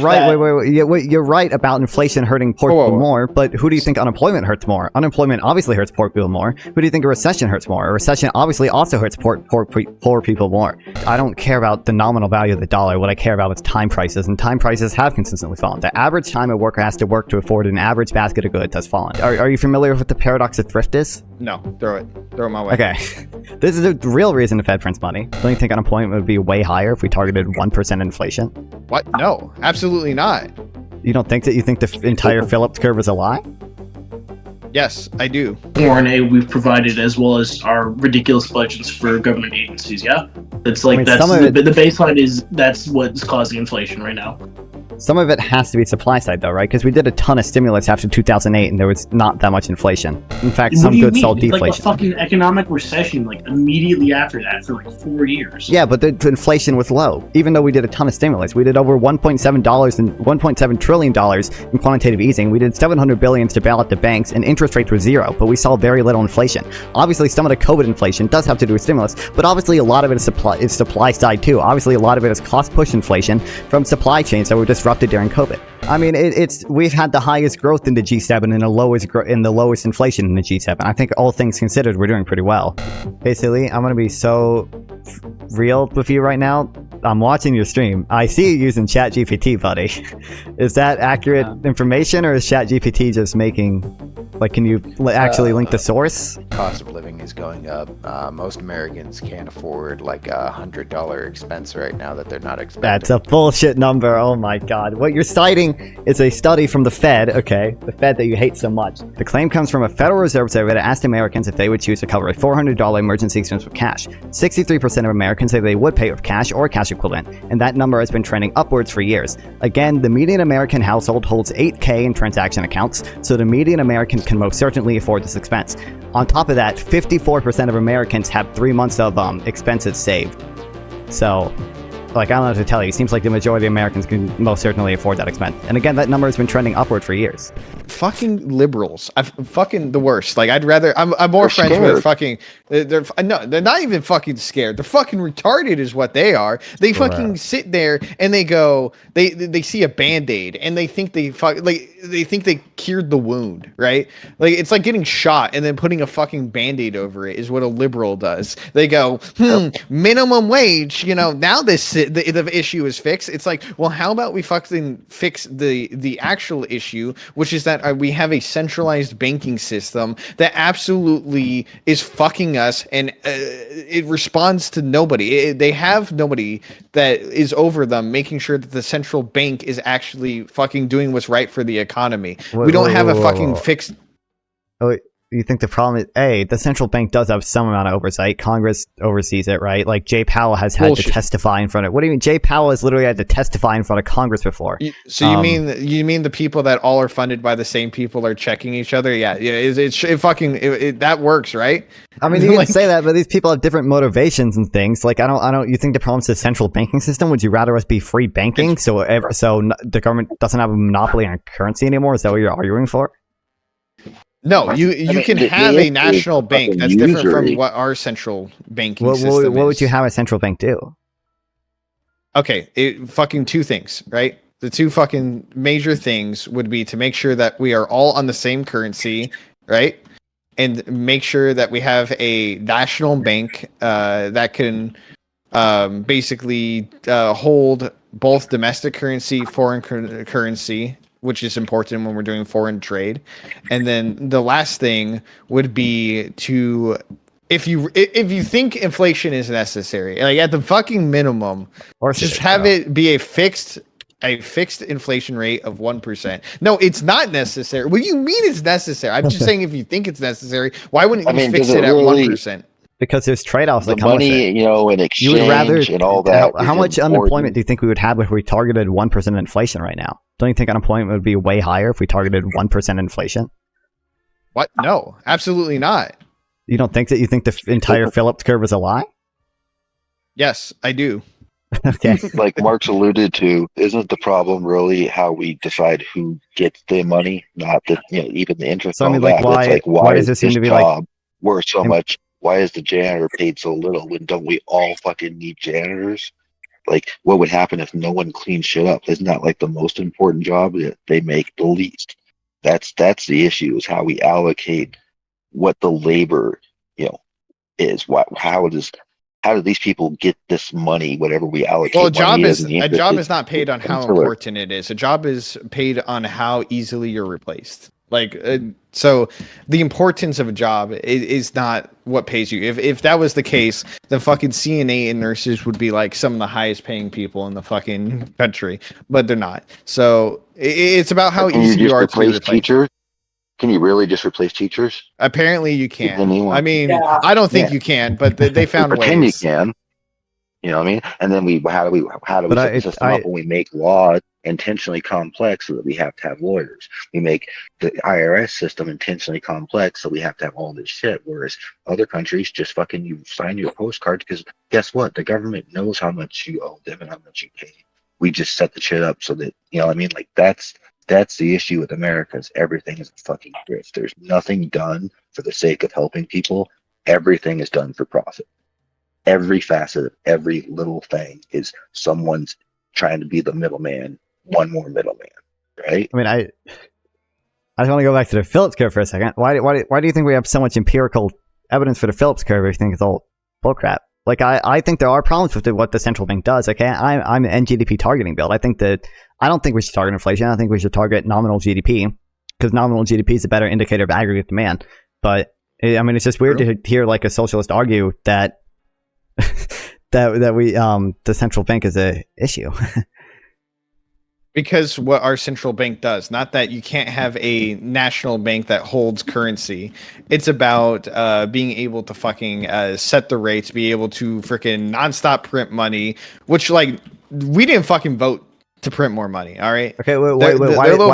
Right, wait. You're right about inflation hurting poor people more, but who do you think unemployment hurts more? Unemployment obviously hurts poor people more. Who do you think a recession hurts more? A recession obviously also hurts poor people more. I don't care about the nominal value of the dollar. What I care about is time prices, and time prices have consistently fallen. The average time a worker has to work to afford an average basket of goods has fallen. Are you familiar with what the paradox of thrift is? No, throw it my way. Okay. This is a real reason the Fed prints money. Don't you think unemployment would be way higher if we targeted 1% inflation? What? No, absolutely not. You don't think that you think the entire Phillips curve is a lie? Yes, I do. RNA we've provided, as well as our ridiculous budgets for government agencies. Yeah, it's like the baseline is that's what's causing inflation right now. Some of it has to be supply side though, right? Because we did a ton of stimulus after 2008 and there was not that much inflation. In fact, some goods saw deflation. Like a fucking economic recession, like immediately after that for like 4 years. Yeah, but the inflation was low. Even though we did a ton of stimulus, we did over $1.7 trillion in quantitative easing. We did $700 billion to bail out the banks, and interest rates were zero. But we saw very little inflation. Obviously, some of the COVID inflation does have to do with stimulus, but obviously a lot of it is supply side too. Obviously, a lot of it is cost push inflation from supply chains that were disrupted during COVID. I mean, we've had the highest growth in the G7 and the lowest inflation in the G7. I think all things considered, we're doing pretty well. Basically, I'm gonna be so real with you right now. I'm watching your stream. I see you using ChatGPT, buddy. Is that accurate information, or is ChatGPT just making, like, can you actually link the source? Cost of living is going up. Most Americans can't afford like $100 expense right now that they're not expecting. That's a bullshit number. Oh my god. What you're citing is a study from the Fed, okay? The Fed that you hate so much. The claim comes from a Federal Reserve survey that asked Americans if they would choose to cover a $400 emergency expense with cash. 63% of Americans say they would pay with cash or cash equivalent, and that number has been trending upwards for years. Again, the median American household holds $8,000 in transaction accounts, so the median American can most certainly afford this expense. On top of that, 54% of Americans have 3 months of expenses saved. So, like, I don't know what to tell you. It seems like the majority of Americans can most certainly afford that expense. And again, that number has been trending upward for years. Fucking liberals. I'm fucking the worst. Like, I'm more friends with fucking, they're not even fucking scared. They're fucking retarded is what they are. They fucking sit there and they go, they see a Band-Aid and they think they think they cured the wound, right? Like, it's like getting shot and then putting a fucking Band-Aid over it is what a liberal does. They go, minimum wage, now the issue is fixed. It's like, well, how about we fucking fix the actual issue, which is that we have a centralized banking system that absolutely is fucking us, and it responds to nobody. They have nobody that is over them, making sure that the central bank is actually fucking doing what's right for the economy. We don't have a fucking fixed. Oh, you think the problem is, the central bank does have some amount of oversight. Congress oversees it, right? Like, Jay Powell has had to testify in front of... What do you mean? Jay Powell has literally had to testify in front of Congress before. So you mean the people that all are funded by the same people are checking each other? Yeah, that works, right? I mean, you can say that, but these people have different motivations and things. Like, I don't. You think the problem is the central banking system? Would you rather us be free banking, so the government doesn't have a monopoly on currency anymore? Is that what you're arguing for? No, you can have a national bank that's different from what our central banking system is. What would you have a central bank do? Okay, fucking two things, right? The two fucking major things would be to make sure that we are all on the same currency, right? And make sure that we have a national bank that can basically hold both domestic currency, foreign currency, which is important when we're doing foreign trade. And then the last thing would be to, if you think inflation is necessary, like at the fucking minimum, or just have it be a fixed inflation rate of 1%. No, it's not necessary. What do you mean it's necessary? I'm just saying, if you think it's necessary, why wouldn't you fix it at 1%? Because there's trade-offs that come money, with it. In exchange, you would rather, and all that. How much unemployment do you think we would have if we targeted 1% inflation right now? Don't you think unemployment would be way higher if we targeted 1% inflation? What? No, absolutely not. You don't think that? You think the entire Phillips curve is a lie? Yes, I do. Okay. Like Mark's alluded to, isn't the problem really how we decide who gets the money, not the even the interest? So I mean, like, why does this seem to be like worth so much? Why is the janitor paid so little? When don't we all fucking need janitors? like what would happen if no one cleans shit up? Isn't that like the most important job that they make the least? That's the issue, is how we allocate what the labor, is. How do these people get this money, whatever we allocate? Well, a job is not paid on how important it is. A job is paid on how easily you're replaced. So the importance of a job is not what pays you. If that was the case, then fucking CNA and nurses would be like some of the highest paying people in the fucking country, but they're not. So it's about how easy you are to be replaced. Teachers? Can you really just replace teachers? Apparently you can. I mean, yeah. I don't think you can, but they found ways. Pretend you can. You know what I mean? And then how do we set the system up when we make laws intentionally complex so that we have to have lawyers? We make the IRS system intentionally complex so we have to have all this shit. Whereas other countries just fucking, you sign your postcard, because guess what? The government knows how much you owe them and how much you pay. We just set the shit up so that, you know what I mean? Like that's the issue with America, is everything is a fucking grift. There's nothing done for the sake of helping people. Everything is done for profit. Every facet of every little thing is someone's trying to be the middleman, one more middleman, right? I mean, I just want to go back to the Phillips curve for a second. Why do you think we have so much empirical evidence for the Phillips curve if you think it's all bullcrap? Like, I think there are problems with what the central bank does. Okay, I'm an GDP targeting build. I don't think we should target inflation. I think we should target nominal GDP, because nominal GDP is a better indicator of aggregate demand. But I mean, it's just weird to hear like a socialist argue that the central bank is a issue. Because what our central bank does, not that you can't have a national bank that holds currency. It's about being able to fucking set the rates, be able to freaking nonstop print money, which, like, we didn't fucking vote to print more money, all right? Okay, why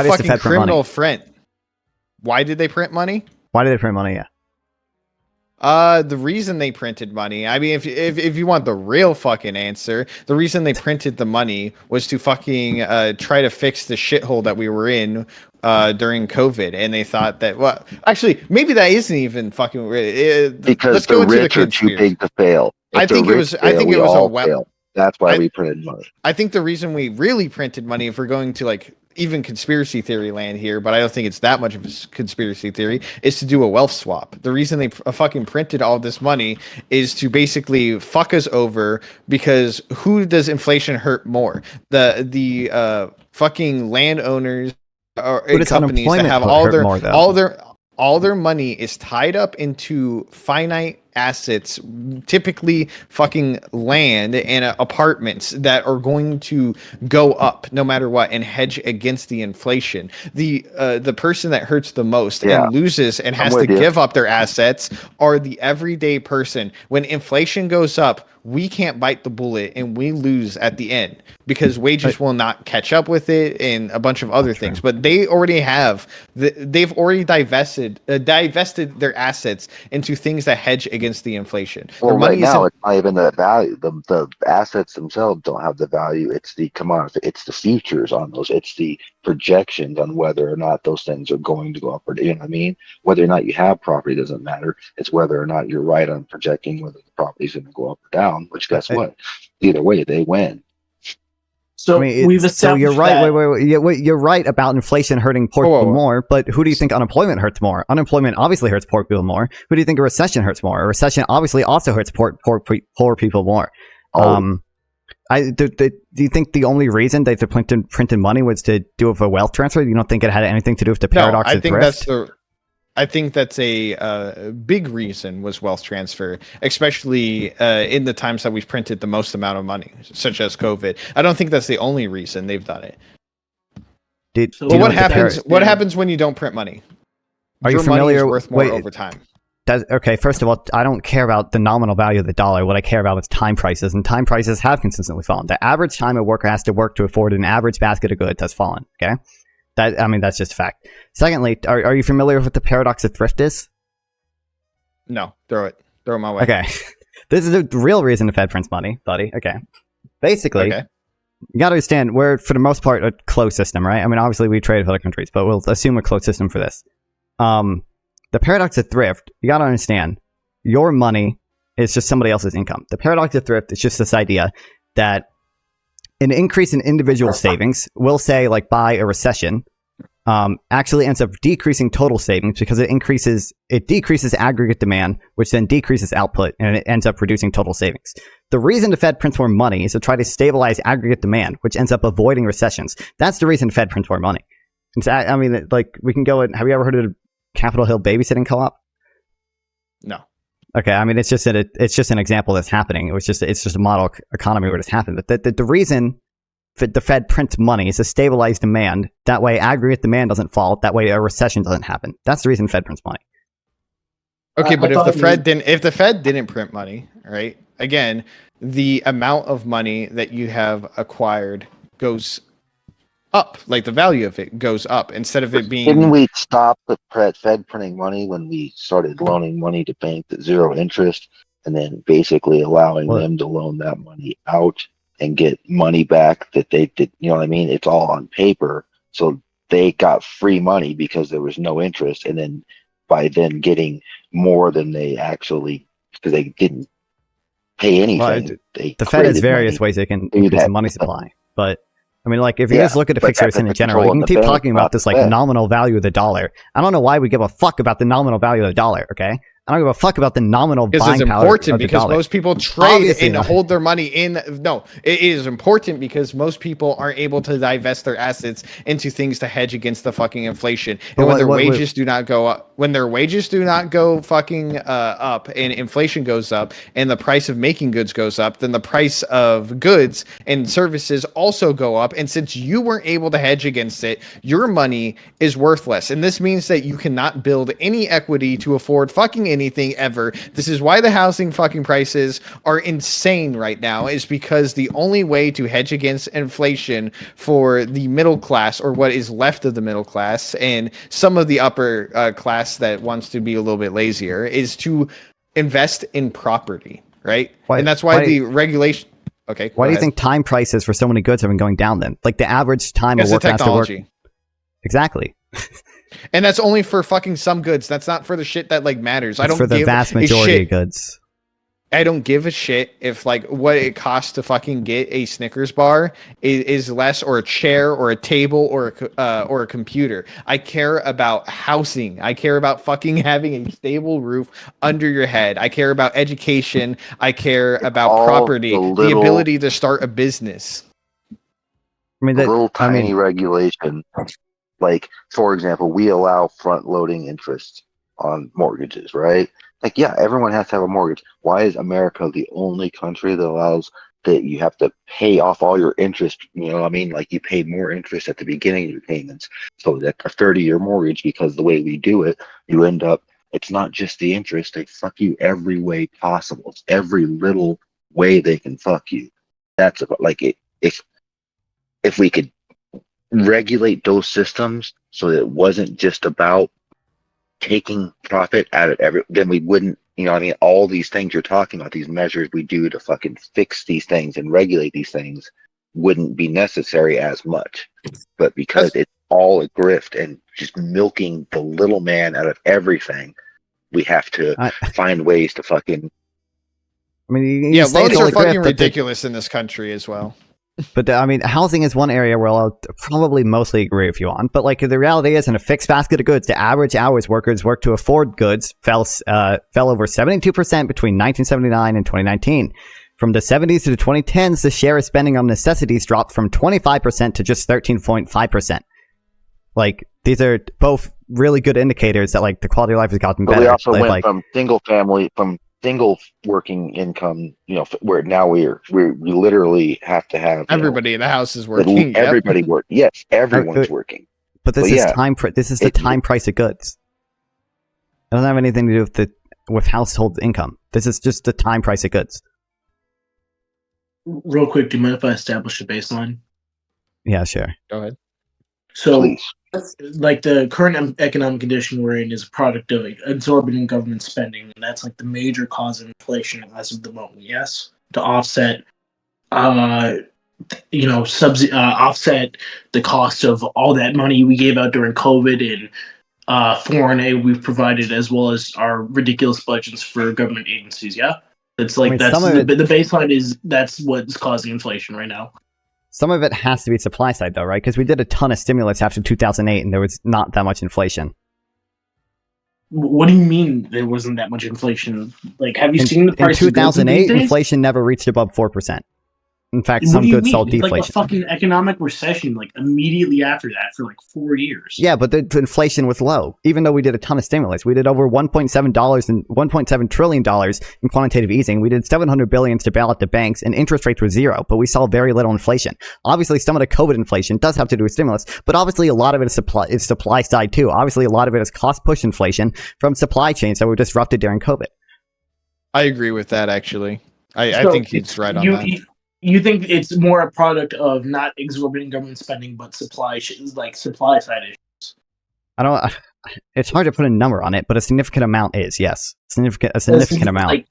does the Fed print money? Why did they print money? Why did they print money? Yeah. The reason they printed money, I mean, if you want the real fucking answer, the reason they printed the money was to fucking try to fix the shithole that we were in during COVID, and they thought that, well, actually, maybe that isn't even fucking because let's go the rich are too big to fail. I think it was a That's why we printed money. I think the reason we really printed money, if we're going to like even conspiracy theory land here, but I don't think it's that much of a conspiracy theory, is to do a wealth swap. The reason they fucking printed all this money is to basically fuck us over, because who does inflation hurt more? The fucking landowners or companies that have all their money is tied up into finite assets, typically fucking land and apartments that are going to go up no matter what, and hedge against the inflation. The person that hurts the most and loses and has to give up their assets are the everyday person. When inflation goes up, we can't bite the bullet and we lose at the end, because wages will not catch up with it and a bunch of other things. But they already have, they've already divested their assets into things that hedge against the inflation. Well, right now it's not even the value. The assets themselves don't have the value. It's the commodity. It's the futures on those. It's the projections on whether or not those things are going to go up or down. You know what I mean? Whether or not you have property doesn't matter. It's whether or not you're right on projecting whether the property is going to go up or down. Which, guess what? Either way, they win. So we've established. So you're right. Wait. You're right about inflation hurting poor people more. But who do you think unemployment hurts more? Unemployment obviously hurts poor people more. Who do you think a recession hurts more? A recession obviously also hurts poor people more. Do you think the only reason they printed money was to do with a wealth transfer? You don't think it had anything to do with the paradox of thrift? I think that's a big reason was wealth transfer, especially in the times that we've printed the most amount of money, such as COVID. I don't think that's the only reason they've done it. What happens when you don't print money? Are you familiar? Money is worth more over time. Okay, first of all, I don't care about the nominal value of the dollar. What I care about is time prices, and time prices have consistently fallen. The average time a worker has to work to afford an average basket of goods has fallen. Okay. That's just a fact. Secondly, are you familiar with what the paradox of thrift is? No, throw it my way. Okay. This is the real reason the Fed prints money, buddy. Okay. Basically, you got to understand, we're, for the most part, a closed system, right? I mean, obviously, we trade with other countries, but we'll assume a closed system for this. The paradox of thrift, you got to understand, your money is just somebody else's income. The paradox of thrift is just this idea that an increase in individual savings, we'll say like by a recession, actually ends up decreasing total savings because it decreases aggregate demand, which then decreases output, and it ends up reducing total savings. The reason the Fed prints more money is to try to stabilize aggregate demand, which ends up avoiding recessions. That's the reason the Fed prints more money. And so, I mean, like, we can go and have you ever heard of Capitol Hill babysitting co-op? No. Okay, I mean, it's just an example that's happening. It's just a model economy where it's happened. But the reason the Fed prints money is to stabilize demand. That way, aggregate demand doesn't fall. That way, a recession doesn't happen. That's the reason Fed prints money. Okay, but if the Fed didn't print money, right? Again, the amount of money that you have acquired goes up, like the value of it goes up instead of it being. Didn't we stop the Fed printing money when we started loaning money to banks at zero interest, and then basically allowing them to loan that money out and get money back that they did? You know what I mean? It's all on paper, so they got free money because there was no interest, and then by then getting more than they actually, because they didn't pay anything. The Fed has various ways they can increase the money supply, but I mean, like, if you just look at the picture in general, you can keep talking about this, like, nominal value of the dollar. I don't know why we give a fuck about the nominal value of the dollar, okay? I don't give a fuck about the nominal buying power of the dollar. It's important because most people trade and hold their money in. No, it is important because most people aren't able to divest their assets into things to hedge against the fucking inflation. And when their wages do not go up, when their wages do not go fucking up, and inflation goes up, and the price of making goods goes up, then the price of goods and services also go up. And since you weren't able to hedge against it, your money is worthless. And this means that you cannot build any equity to afford fucking anything ever. This is why the housing fucking prices are insane right now, is because the only way to hedge against inflation for the middle class, or what is left of the middle class, and some of the upper class that wants to be a little bit lazier, is to invest in property, right? And that's why the regulation. Okay. Why do you think time prices for so many goods have been going down then? Like the average time of work has to work. Exactly. And that's only for fucking some goods. That's not for the shit that like matters. I don't for the vast majority of goods. I don't give a shit if like what it costs to fucking get a Snickers bar is less, or a chair, or a table, or a computer. I care about housing. I care about fucking having a stable roof under your head. I care about education. I care about property, the ability to start a business. I mean, tiny regulation. Like, for example, we allow front-loading interest on mortgages, right? Like, yeah, everyone has to have a mortgage. Why is America the only country that allows that you have to pay off all your interest? You know what I mean? Like, you pay more interest at the beginning of your payments. So that a 30-year mortgage, because the way we do it, you end up, it's not just the interest. They fuck you every way possible. It's every little way they can fuck you. That's about, like, if we could regulate those systems so that it wasn't just about taking profit out of then we wouldn't, you know what I mean, all these things you're talking about, these measures we do to fucking fix these things and regulate these things, wouldn't be necessary as much. But because it's all a grift and just milking the little man out of everything, we have to find ways to fucking. I mean, yeah, loans are fucking ridiculous in this country as well. But I mean, housing is one area where I'll probably mostly agree with you on. But like the reality is, in a fixed basket of goods, the average hours workers work to afford goods fell over 72% between 1979 and 2019. From the 70s to the 2010s, the share of spending on necessities dropped from 25% to just 13.5%. Like, these are both really good indicators that like the quality of life has gotten better. But we also went from single working income, you know, where now we literally have to have everybody in the house is working. Everybody work. Yes, everyone's working. But this is This is the time price of goods. It doesn't have anything to do with household income. This is just the time price of goods. Real quick, do you mind if I establish a baseline? Yeah, sure. Go ahead. So, please. Like the current economic condition we're in is a product of exorbitant government spending, and that's like the major cause of inflation as of the moment. Yes, to offset, offset the cost of all that money we gave out during COVID and foreign aid we've provided, as well as our ridiculous budgets for government agencies. Yeah, it's like the baseline is that's what's causing inflation right now. Some of it has to be supply side, though, right? Because we did a ton of stimulus after 2008, and there was not that much inflation. What do you mean there wasn't that much inflation? Like, have you seen the price in 2008? of Inflation never reached above 4%. In fact, what some do you goods mean? saw It's deflation. like a fucking economic recession, like immediately after that for like 4 years. Yeah, but the inflation was low. Even though we did a ton of stimulus, we did over $1.7 trillion in quantitative easing. We did $700 billion to bail out the banks, and interest rates were zero. But we saw very little inflation. Obviously, some of the COVID inflation does have to do with stimulus, but obviously a lot of it is supply side too. Obviously, a lot of it is cost push inflation from supply chains that were disrupted during COVID. I agree with that. Actually, I think he's right on that. You think it's more a product of not exorbitant government spending, but supply side issues? It's hard to put a number on it, but a significant amount is, yes. A significant amount.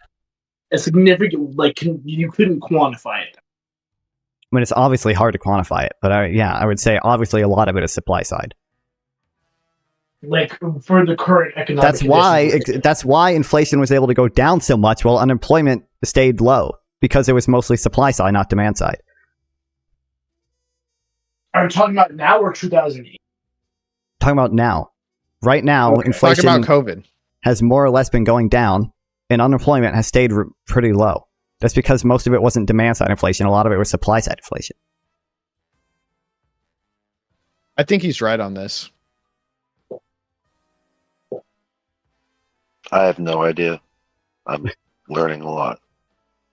You couldn't quantify it. I mean, it's obviously hard to quantify it, but I would say obviously a lot of it is supply side. Like, for the current economic That's why inflation was able to go down so much while unemployment stayed low. Because it was mostly supply side, not demand side. Are you talking about now or 2008? Talking about now. Right now, inflation Talk about COVID. has more or less been going down, and unemployment has stayed pretty low. That's because most of it wasn't demand side inflation. A lot of it was supply side inflation. I think he's right on this. I have no idea. I'm learning a lot.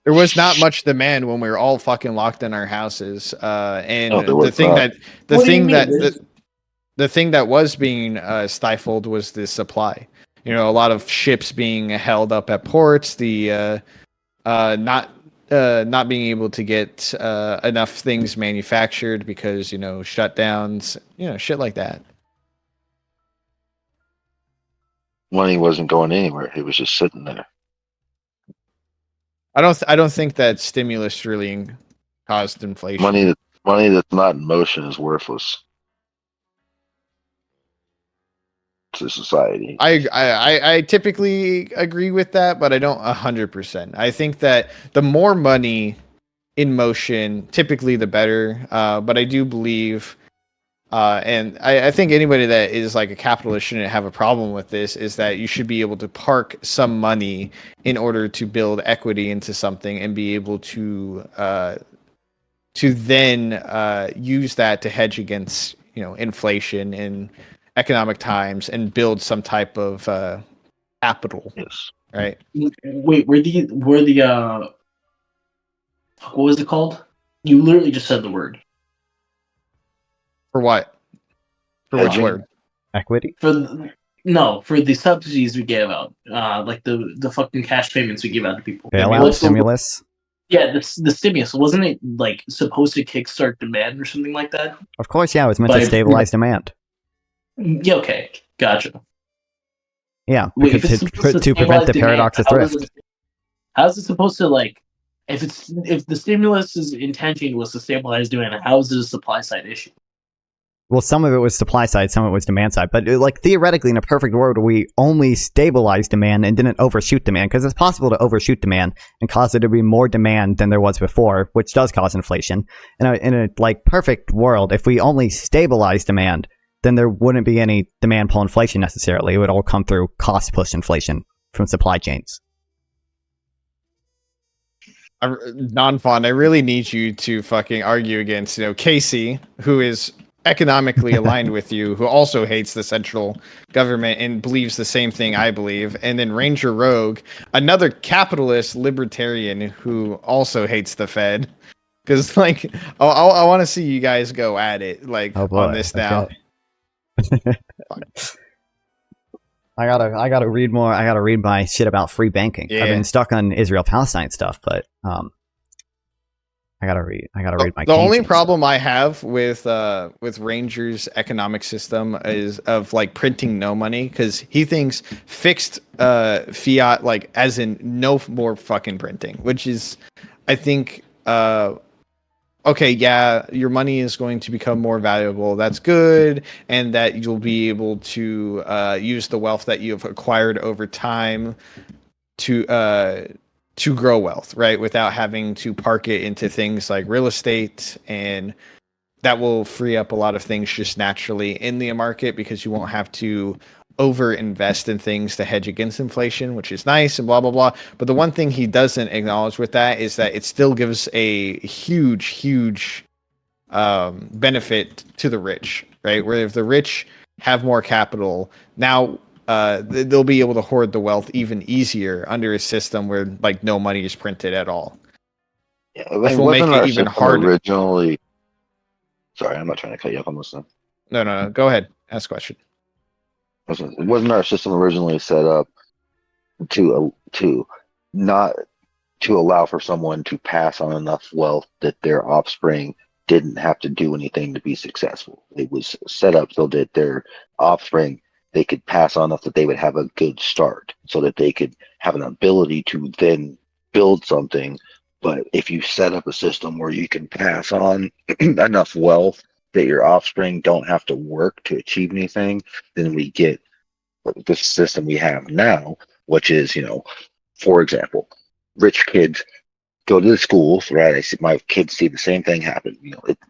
There was not much demand when we were all fucking locked in our houses, and the thing that was being stifled was the supply. You know, a lot of ships being held up at ports, the not being able to get enough things manufactured because shutdowns, shit like that. Money wasn't going anywhere; it was just sitting there. I don't think that stimulus really caused inflation. Money that's not in motion is worthless to society. I typically agree with that, but I don't 100%. I think that the more money in motion, typically the better. But I do believe, and I think anybody that is like a capitalist shouldn't have a problem with this, is that you should be able to park some money in order to build equity into something and be able to then use that to hedge against inflation in economic times and build some type of capital. Yes. Right. Wait, were the what was it called? You literally just said the word. For what? For which word? Equity? For the subsidies we gave out, like the fucking cash payments we give out to people. Bailout, stimulus. Yeah, the stimulus, wasn't it like supposed to kickstart demand or something like that? Of course, yeah, it was meant to stabilize demand. Yeah, okay, gotcha. Yeah, because to prevent the paradox of thrift. How's it supposed to if the stimulus' intention was to stabilize demand, how is it a supply side issue? Well, some of it was supply side, some of it was demand side. But theoretically, in a perfect world, we only stabilized demand and didn't overshoot demand, because it's possible to overshoot demand and cause there to be more demand than there was before, which does cause inflation. In a perfect world, if we only stabilize demand, then there wouldn't be any demand pull inflation necessarily. It would all come through cost push inflation from supply chains. Nonfon, I really need you to fucking argue against Casey, who is economically aligned with you, who also hates the central government and believes the same thing I believe, and then Ranger Rogue, another capitalist libertarian who also hates the Fed. Because I want to see you guys go at it on this now. I gotta read more. I gotta read my shit about free banking. Yeah. I've been stuck on Israel-Palestine stuff, but I gotta read my. The only problem I have with Ranger's economic system is of printing no money, because he thinks fixed fiat, as in no more fucking printing, which is, I think, okay, yeah, your money is going to become more valuable. That's good, and that you'll be able to use the wealth that you have acquired over time to to grow wealth, right? Without having to park it into things like real estate, and that will free up a lot of things just naturally in the market because you won't have to over invest in things to hedge against inflation, which is nice and blah, blah, blah. But the one thing he doesn't acknowledge with that is that it still gives a huge benefit to the rich, right? Where if the rich have more capital, now they'll be able to hoard the wealth even easier under a system where like no money is printed at all. Yeah, Which will make it even harder. Originally, sorry, I'm not trying to cut you off. I'm listening. No. Go ahead. Ask a question. Wasn't our system originally set up to not to allow for someone to pass on enough wealth that their offspring didn't have to do anything to be successful? It was set up so that their offspring, they could pass on enough that they would have a good start, so that they could have an ability to then build something. But if you set up a system where you can pass on enough wealth that your offspring don't have to work to achieve anything, then we get the system we have now, which is, for example, rich kids go to the schools, right? I see my kids see the same thing happen.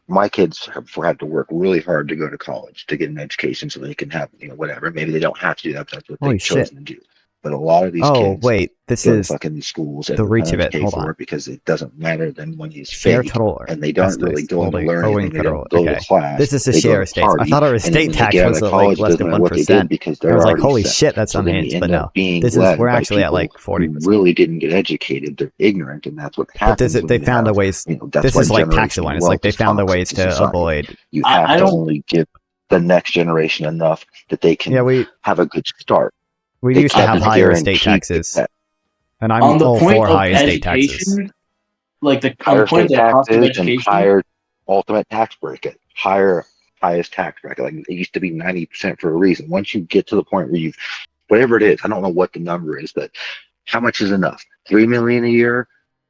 My kids have had to work really hard to go to college to get an education so they can have, whatever. Maybe they don't have to do that, but that's what they've chosen to do. But a lot of these kids this go is to fucking schools and the reach of it. pay Hold for on. it because it doesn't matter. Then when he's Share fake, total and they don't really go to learn anything. They don't go to class. This is the they go share to estates. I party, thought our and then estate when they tax get out was of like college, less it than doesn't matter what they did 1%. because I they're was like, already holy set. shit, that's So then unhinged. you But end no, up being this is led we're by actually at like people who 40%. really didn't get educated. They're ignorant, and that's what happens. But they found a ways. That's This why is like tax generational line. It's wealth like they is found the toxic ways to to society. avoid. You have I to don't. only give the next generation enough that they can have a good start. We They used to have cannot higher estate guarantee taxes, that. and I'm On the all point for of high estate taxes. education, like on Higher the point state of that cost of taxes and education, higher ultimate tax bracket, highest tax bracket. Like it used to be 90% for a reason. Once you get to the point where you've, whatever it is, I don't know what the number is, but how much is enough? 3 million a year,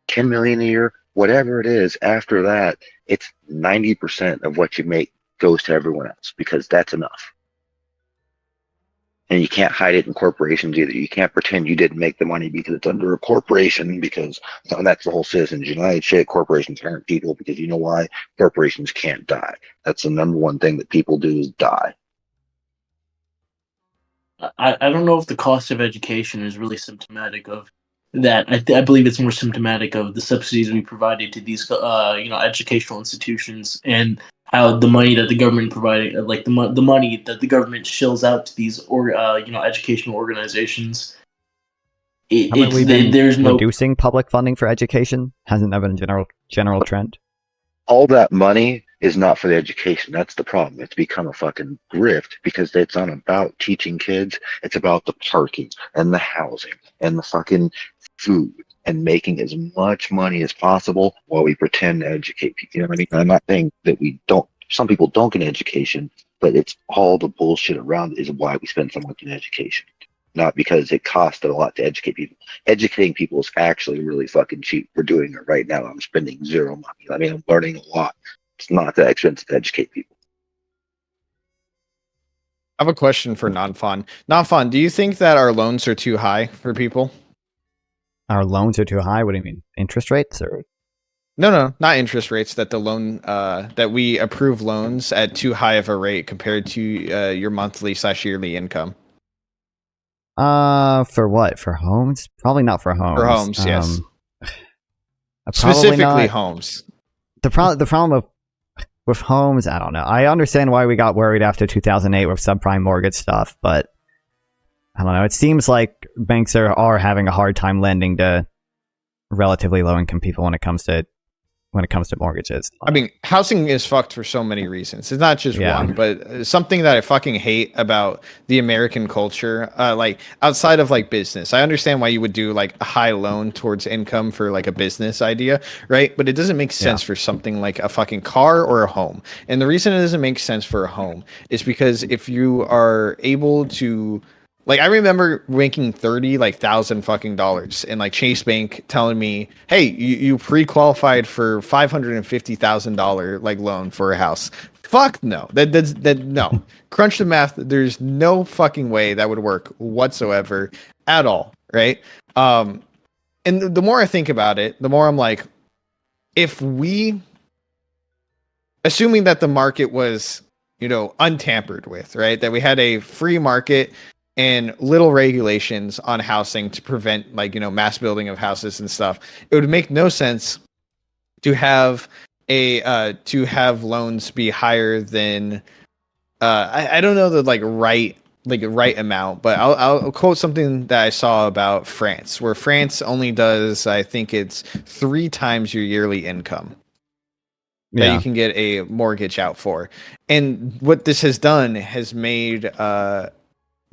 10 million a year, whatever it is. After that, it's 90% of what you make goes to everyone else because that's enough. And you can't hide it in corporations either. You can't pretend you didn't make the money because it's under a corporation, because that's the whole Citizens United shit. Corporations aren't people, because you know why? Corporations can't die. That's the number one thing that people do is die. I don't know if the cost of education is really symptomatic of that. I believe it's more symptomatic of the subsidies we provided to these educational institutions, and how the money that the government provided, like the money that the government shills out to these educational organizations. Haven't we been reducing public funding for education? Hasn't that been a general trend? All that money is not for the education. That's the problem. It's become a fucking grift because it's not about teaching kids. It's about the parking and the housing and the fucking food and making as much money as possible while we pretend to educate people. You know what I mean? I'm not saying that we don't. Some people don't get an education, but it's all the bullshit around it is why we spend so much in education. Not because it costs a lot to educate people. Educating people is actually really fucking cheap. We're doing it right now. I'm spending zero money. I mean, I'm learning a lot. It's not that expensive to educate people. I have a question for Nonfon. Nonfon, do you think that our loans are too high for people? Our loans are too high? What do you mean? Interest rates? Or No, not interest rates. That the loan, that we approve loans at too high of a rate compared to your monthly/yearly income. For what? For homes? Probably not for homes. For homes, yes. Specifically homes. The problem with homes, I don't know. I understand why we got worried after 2008 with subprime mortgage stuff, but I don't know. It seems like banks are having a hard time lending to relatively low income people when it comes to mortgages. I mean, housing is fucked for so many reasons. It's not just one, but something that I fucking hate about the American culture, like outside of like business. I understand why you would do like a high loan towards income for like a business idea, right? But it doesn't make sense for something like a fucking car or a home. And the reason it doesn't make sense for a home is because if you are able to, like, I remember making $30,000 fucking dollars, and like Chase Bank telling me, "Hey, you pre-qualified for $550,000 like loan for a house." Fuck no, that no. Crunch the math. There's no fucking way that would work whatsoever at all, right? And the more I think about it, the more I'm like, if we, assuming that the market was, untampered with, right? That we had a free market and little regulations on housing to prevent mass building of houses and stuff, it would make no sense to have to have loans be higher than I don't know the right amount, but I'll quote something that I saw about France, where France only does, I think it's 3 times your yearly income that you can get a mortgage out for. And what this has done has made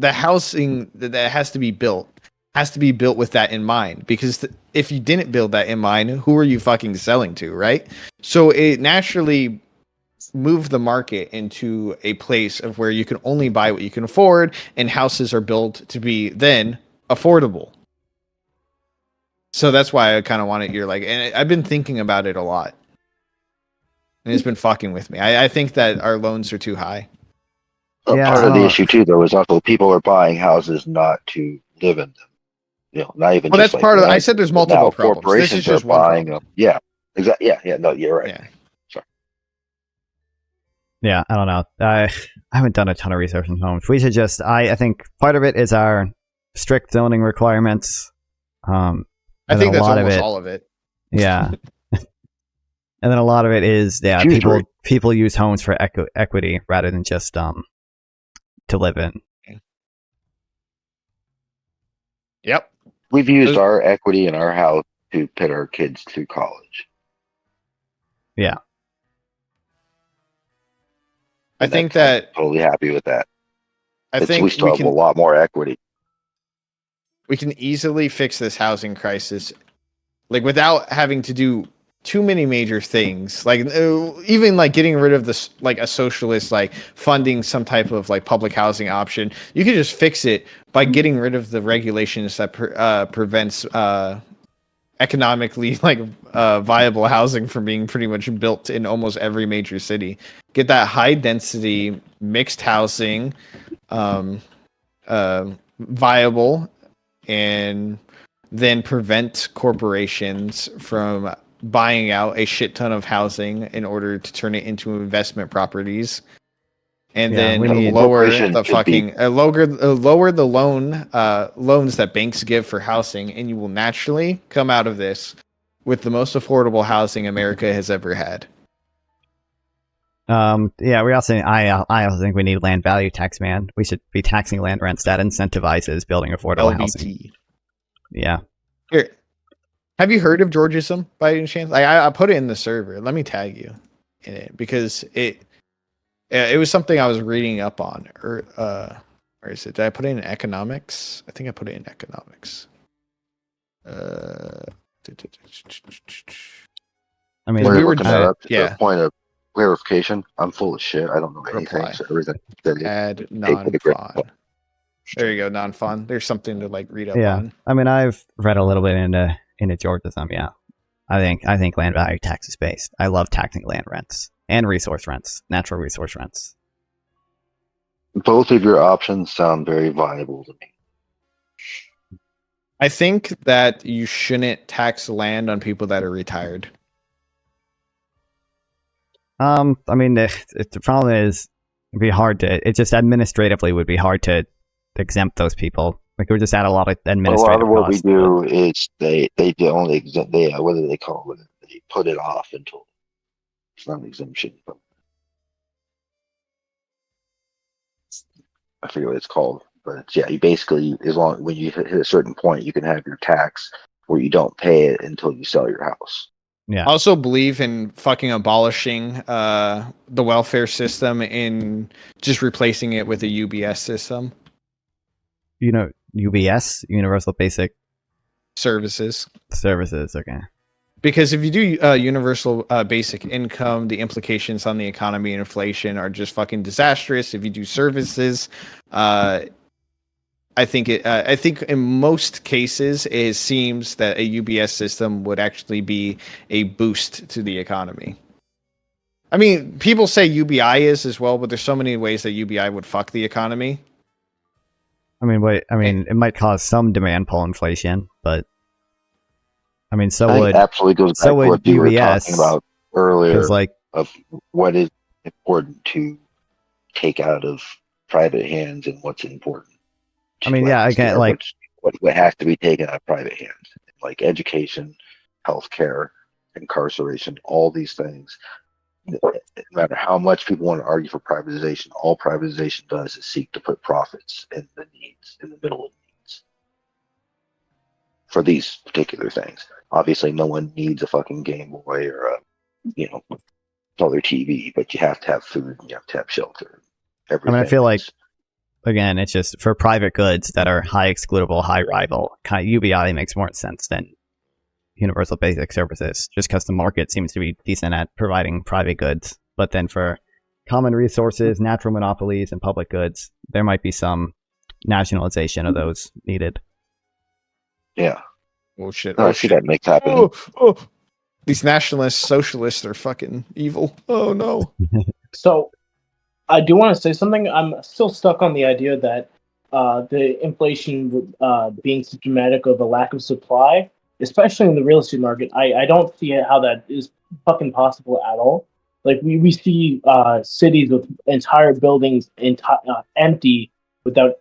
the housing that has to be built with that in mind, because if you didn't build that in mind, who are you fucking selling to, right? So it naturally moved the market into a place of where you can only buy what you can afford, and houses are built to be then affordable. So that's why I kind of wanted and I've been thinking about it a lot, and it's been fucking with me. I think that our loans are too high. Part of the issue too, though, is also people are buying houses not to live in them. Not even. Well, that's part of. I said there's multiple problems. Corporations this is just are buying one them. Yeah, exactly. Yeah. No, you're right. Yeah. Sorry. Yeah, I don't know. I haven't done a ton of research on homes. We should just. I think part of it is our strict zoning requirements. I think that's almost all of it. Yeah. And then a lot of it is people use homes for equity rather than just to live in. Yep. We've used our equity in our house to put our kids through college. Yeah. And I'm totally happy with that. I think we still have a lot more equity. We can easily fix this housing crisis, without having to do too many major things, even getting rid of this, a socialist, funding some type of public housing option. You could just fix it by getting rid of the regulations that prevents economically viable housing from being pretty much built in almost every major city. Get that high density mixed housing viable, and then prevent corporations from buying out a shit ton of housing in order to turn it into investment properties, and then lower the loans that banks give for housing, and you will naturally come out of this with the most affordable housing America has ever had. Yeah, I also think we need land value tax, man. We should be taxing land rents. That incentivizes building affordable housing. Yeah. Here, have you heard of Georgism by any chance? I put it in the server. Let me tag you in it, because it was something I was reading up on. Or where is it? Did I put it in economics? I think I put it in economics. I mean, we were to the point of clarification. I'm full of shit. I don't know anything. So everything. Add Nonfon. There you go, Nonfon. There's something to read up on. I mean, I've read a little bit into Georgism. Yeah, I think land value tax is based. I love taxing land rents and resource rents, natural resource rents. Both of your options sound very viable to me. I think that you shouldn't tax land on people that are retired. I mean, the problem is it'd be hard to. It just administratively would be hard to exempt those people. It would just add a lot of administrative costs. A lot of what we do is they only exempt. What do they call it? They put it off until it's not an exemption, but I forget what it's called. But it's, you basically, when you hit a certain point, you can have your tax where you don't pay it until you sell your house. Yeah. I also believe in fucking abolishing the welfare system and just replacing it with a UBS system. UBS, Universal Basic Services. Okay. Because if you do universal basic income, the implications on the economy and inflation are just fucking disastrous. If you do services, I think in most cases it seems that a UBS system would actually be a boost to the economy. I mean, people say UBI is as well, but there's so many ways that UBI would fuck the economy. I mean, it might cause some demand pull inflation, but I mean, so I think would it absolutely goes back so to would what you were UBS, talking about earlier because like of what is important to take out of private hands and what's important I mean, yeah, again, or like what has to be taken out of private hands, like education, healthcare, incarceration, all these things. No matter how much people want to argue for privatization, all privatization does is seek to put profits in the needs, in the middle of needs for these particular things. Obviously, no one needs a fucking Game Boy or a, color TV, but you have to have food and you have to have shelter. Everything. I mean, I feel like, again, it's just for private goods that are high excludable, high rival. Kind of UBI makes more sense than universal basic services, just because the market seems to be decent at providing private goods. But then for common resources, natural monopolies, and public goods, there might be some nationalization of those needed. Yeah. Oh shit! I see that makes happen. Oh, these nationalists, socialists are fucking evil. Oh no. So, I do want to say something. I'm still stuck on the idea that the inflation being symptomatic of a lack of supply, especially in the real estate market. I don't see how that is fucking possible at all. Like we see cities with entire buildings empty without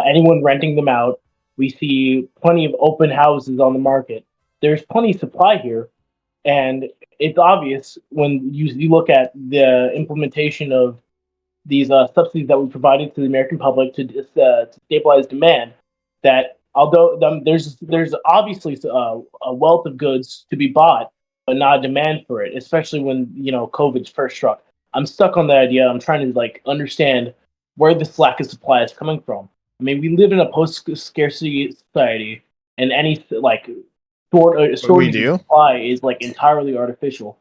anyone renting them out. We see plenty of open houses on the market. There's plenty of supply here, and it's obvious when you look at the implementation of these subsidies that we provided to the American public to stabilize demand. That although there's obviously a wealth of goods to be bought, but not a demand for it, especially when COVID's first struck. I'm stuck on that idea. I'm trying to understand where this lack of supply is coming from. I mean, we live in a post-scarcity society, and any shortage of supply is entirely artificial.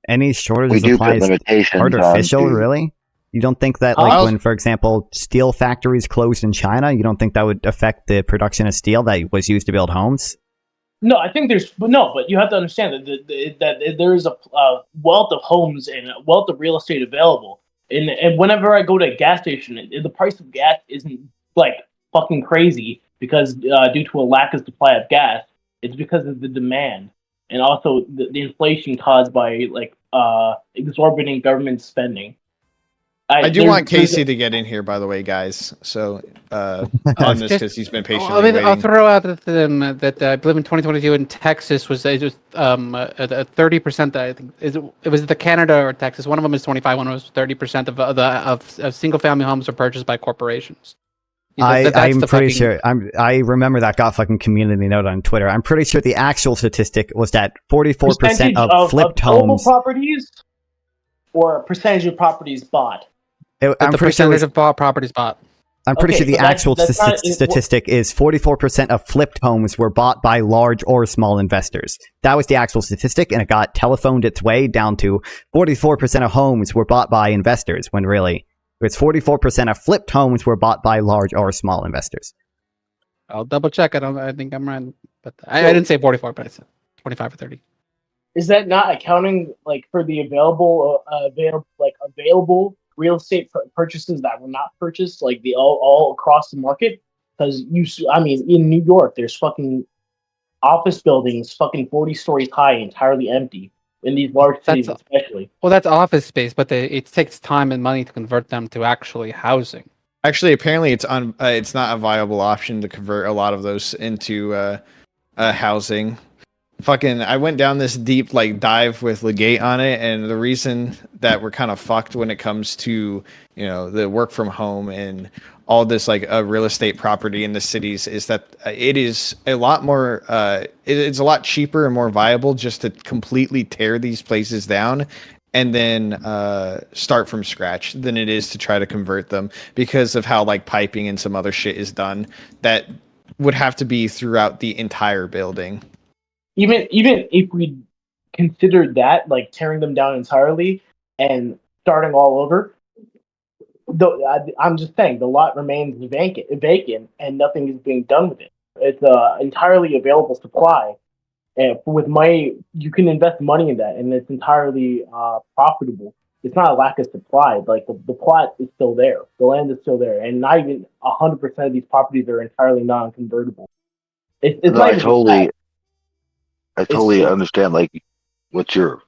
Any shortage We of do supply put is limitations artificial, on really? You don't think that, when, for example, steel factories closed in China, you don't think that would affect the production of steel that was used to build homes? No, I think but you have to understand that there is a wealth of homes and a wealth of real estate available. And whenever I go to a gas station, the price of gas isn't fucking crazy because due to a lack of supply of gas. It's because of the demand and also the inflation caused by exorbitant government spending. I do want Casey to get in here, by the way, guys. So on this, because he's been patiently waiting. I'll throw out that I believe in 2022 in Texas was a 30%. I think it was the Canada or Texas. One of them is 25. One of them is 30% of single family homes are purchased by corporations. I'm pretty sure. I remember that got fucking community note on Twitter. I'm pretty sure the actual statistic was that 44% of flipped homes properties, or percentage of properties bought. I'm the percentage of properties bought. I'm pretty sure the actual statistic is 44% of flipped homes were bought by large or small investors. That was the actual statistic, and it got telephoned its way down to 44% of homes were bought by investors, when really it's 44% of flipped homes were bought by large or small investors. I'll double check. I think I'm right, but I didn't say 44, but I said 25 or 30. Is that not accounting for the available real estate purchases that were not purchased, all across the market? Because in New York, there's fucking office buildings, fucking 40 stories high, entirely empty in these large cities, especially. Well, that's office space, but it takes time and money to convert them to actually housing. Actually, apparently, it's not a viable option to convert a lot of those into housing. I went down this deep dive with Legate on it, and the reason that we're kind of fucked when it comes to the work from home and all this real estate property in the cities is that it is a lot more it's a lot cheaper and more viable just to completely tear these places down and then start from scratch than it is to try to convert them, because of how piping and some other shit is done that would have to be throughout the entire building. Even if we considered that, tearing them down entirely and starting all over, I'm just saying the lot remains vacant, and nothing is being done with it. It's entirely available supply, and with money you can invest money in that, and it's entirely profitable. It's not a lack of supply. The plot is still there, the land is still there, and not even 100% of these properties are entirely non-convertible. It's not even I totally understand like what's your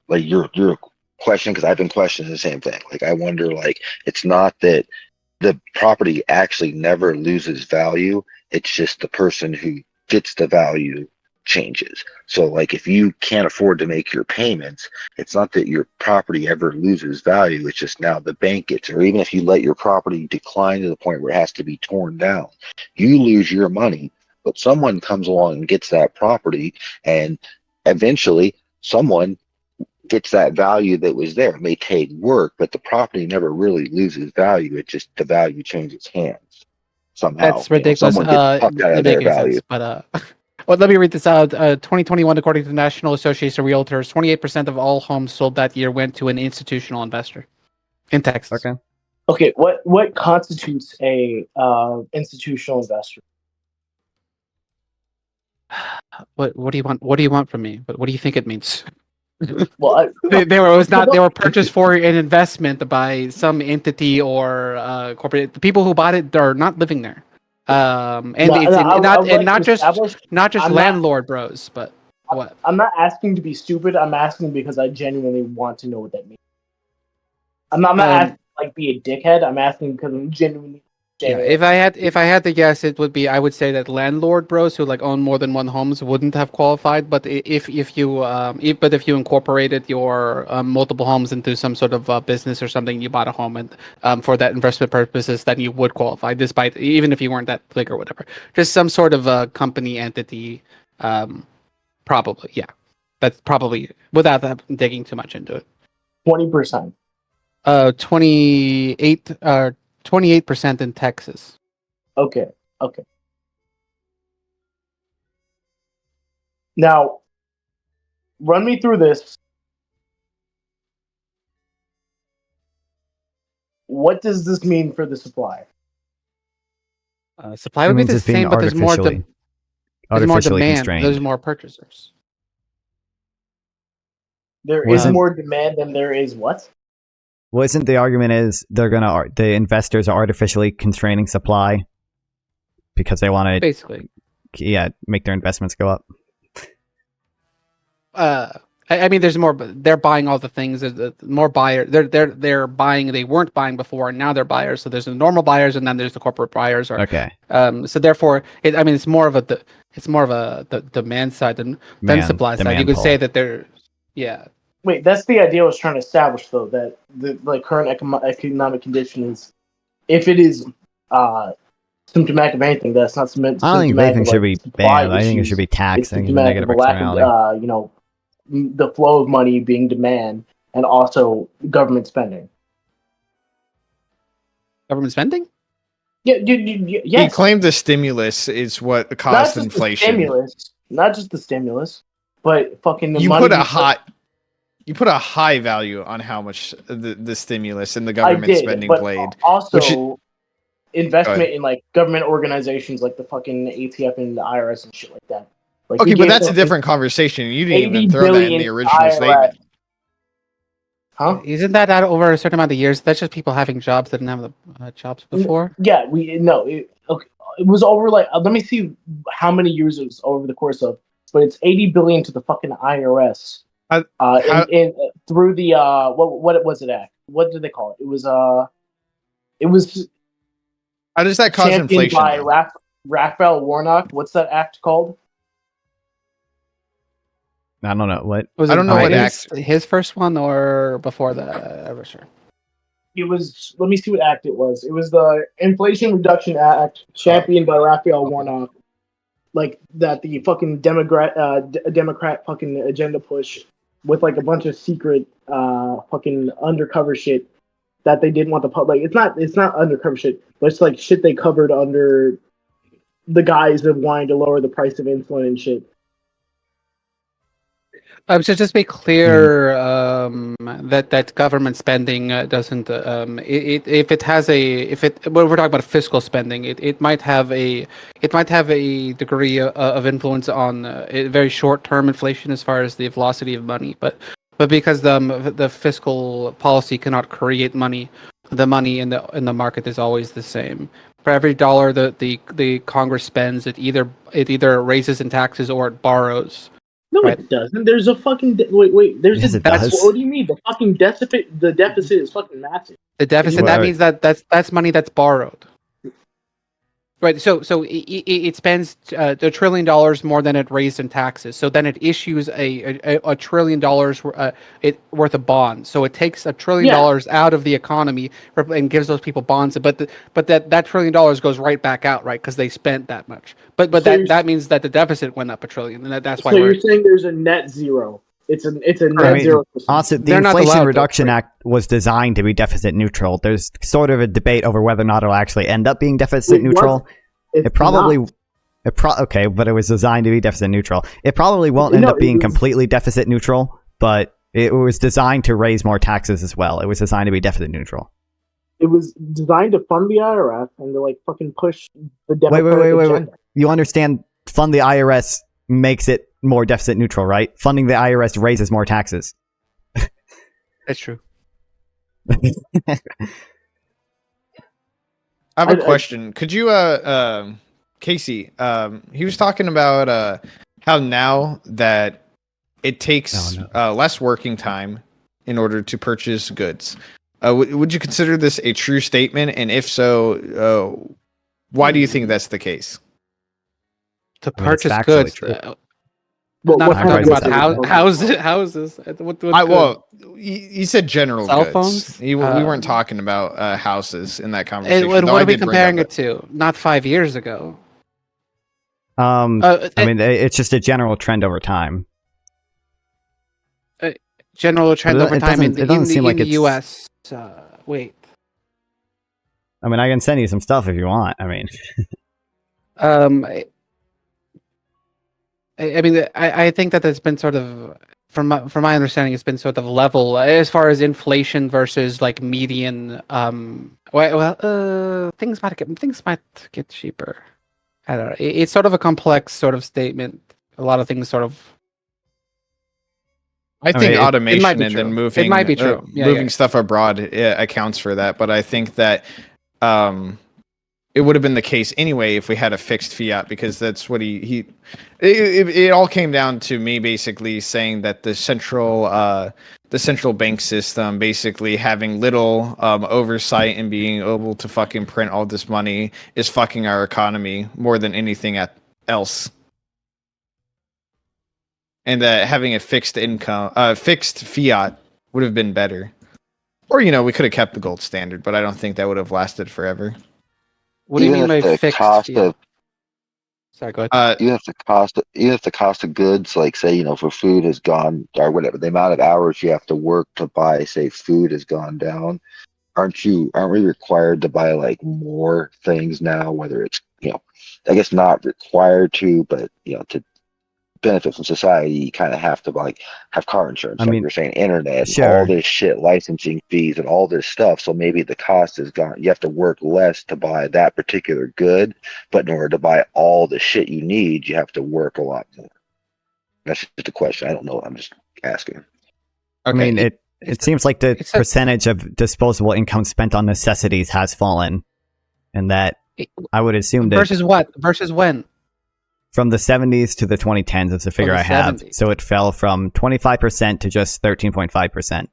question, because I've been questioning the same thing. Like I wonder, like it's not that the property actually never loses value. It's just the person who gets the value changes. So like if you can't afford to make your payments, it's not that your property ever loses value. It's just now the bank gets it. Or even if you let your property decline to the point where it has to be torn down, you lose your money, but someone comes along and gets that property, and eventually someone gets that value that was there. It may take work, but the property never really loses value. It just the value changes hands somehow. That's ridiculous. Someone gets fucked out of their value. Sense, but well, let me read this out. 2021, according to the National Association of Realtors, 28% of all homes sold that year went to an institutional investor in Texas. Okay. Okay, what constitutes a institutional investor? What do you want? What do you want from me? What do you think it means? Well, They were purchased for an investment by some entity or corporate. The people who bought it are not living there, and not just landlord bros, but what? I'm not asking to be stupid. I'm asking because I genuinely want to know what that means. I'm not asking to, like, be a dickhead. I'm asking because I'm genuinely. Yeah, if I had to guess, it would be, I would say that landlord bros who like own more than one homes wouldn't have qualified. But if you incorporated your multiple homes into some sort of business or something, you bought a home and for that investment purposes, then you would qualify, despite even if you weren't that big or whatever. Just some sort of company entity, probably. Yeah, that's probably without digging too much into it. 20%. 28% in Texas. Okay. Now, run me through this. What does this mean for the supply? Supply would be the same, but there's more demand. Constrained. There's more purchasers. There is more demand than there is what? Well, isn't the argument is the investors are artificially constraining supply because they want to basically, make their investments go up. I mean, there's more. They're buying all the things. There's more buyers. They're buying. They weren't buying before, and now they're buyers. So there's the normal buyers, and then there's the corporate buyers. Okay. So therefore, it's more of the demand side than supply side. You could say that they're. Yeah. Wait, that's the idea I was trying to establish, though, that the current economic conditions, if it is symptomatic of anything, that's not symptomatic. I don't think vaping should be banned. I think it should be taxed and negative externality. The flow of money being demand, and also government spending. Government spending? Yeah, yes. He claimed the stimulus is what caused inflation. Not just the stimulus, but fucking the you money. You put a high value on how much the stimulus and the government spending played. Also, investment in like government organizations like the fucking ATF and the IRS and shit like that. Like, okay, but that's a different conversation. You didn't even throw that in the original statement. Huh? Isn't that out over a certain amount of years? That's just people having jobs that didn't have the jobs before. Yeah, it was over like let me see how many years it was over the course of, but it's $80 billion to the fucking IRS. Through the what was it act? What did they call it? It was how does that cause inflation? By Raphael Warnock. What's that act called? I don't know what. Was I don't know what act. His first one or before that? I'm sure. It was. Let me see what act it was. It was the Inflation Reduction Act, championed by Raphael Warnock. Like that, the fucking Democrat fucking agenda push with like a bunch of secret fucking undercover shit that they didn't want the public. It's not undercover shit, but it's like shit they covered under the guise of wanting to lower the price of insulin and shit. So just be clear that government spending doesn't when we're talking about fiscal spending, it might have a degree of influence on very short term inflation as far as the velocity of money, but because the fiscal policy cannot create money, the money in the market is always the same. For every dollar that the Congress spends, it either raises in taxes or it borrows. No, Right. it doesn't. There's a fucking wait. There's Yes, a it does. What do you mean? The fucking deficit. The deficit is fucking massive. The deficit, that Right. means that's money that's borrowed. Right. So it spends $1 trillion more than it raised in taxes. So then it issues $1 trillion worth of bonds. So it takes $1 trillion out of the economy and gives those people bonds. But that $1 trillion goes right back out, right? Because they spent that much. But So that means that the deficit went up $1 trillion, and that's why. So you're saying there's a net zero. It's a net zero. Also, the They're not Inflation allowed to, Reduction right? Act was designed to be deficit neutral. There's sort of a debate over whether or not it'll actually end up being deficit neutral. It probably, okay, but it was designed to be deficit neutral. It probably won't end up being completely deficit neutral, but it was designed to raise more taxes as well. It was designed to be deficit neutral. It was designed to fund the IRS and to like fucking push the Democratic agenda. You understand? Fund the IRS makes it more deficit neutral, right? Funding the IRS raises more taxes. That's true. I have a question. Could you, Casey, he was talking about how now that it takes less working time in order to purchase goods. Would you consider this a true statement? And if so, why do you think that's the case? To purchase goods. Not talking about houses. You said general cell goods. phones. We weren't talking about houses in that conversation. What are we comparing it to? Not 5 years ago. I mean, it's just a general trend over time. General trend over time in the U.S. Wait. I mean, I can send you some stuff if you want. I mean, I think that it's been sort of, from my understanding, it's been sort of level as far as inflation versus like median. Things might get cheaper. I don't know. It's sort of a complex sort of statement. A lot of things sort of. I think automation and then moving it might be true. Moving stuff abroad accounts for that, but I think that it would have been the case anyway if we had a fixed fiat, because that's what it all came down to me basically saying that the central bank system basically having little oversight and being able to fucking print all this money is fucking our economy more than anything else. And that having a fixed fiat would have been better. Or, we could have kept the gold standard, but I don't think that would have lasted forever. What do you mean by fixed fiat? Sorry, go ahead. Even if the cost of goods, like say, for food has gone, or whatever, the amount of hours you have to work to buy, say, food has gone down, aren't we required to buy like more things now, whether it's, I guess not required to, but to benefit from society, you kind of have to have car insurance. Like you're saying, internet, sure. All this shit, licensing fees, and all this stuff. So maybe the cost is gone. You have to work less to buy that particular good, but in order to buy all the shit you need, you have to work a lot more. That's just a question. I don't know. I'm just asking. I mean, it seems like the percentage of disposable income spent on necessities has fallen, and that I would assume that versus what? Versus when? From the 70s to the 2010s is the figure I have. So it fell from 25% to just 13.5%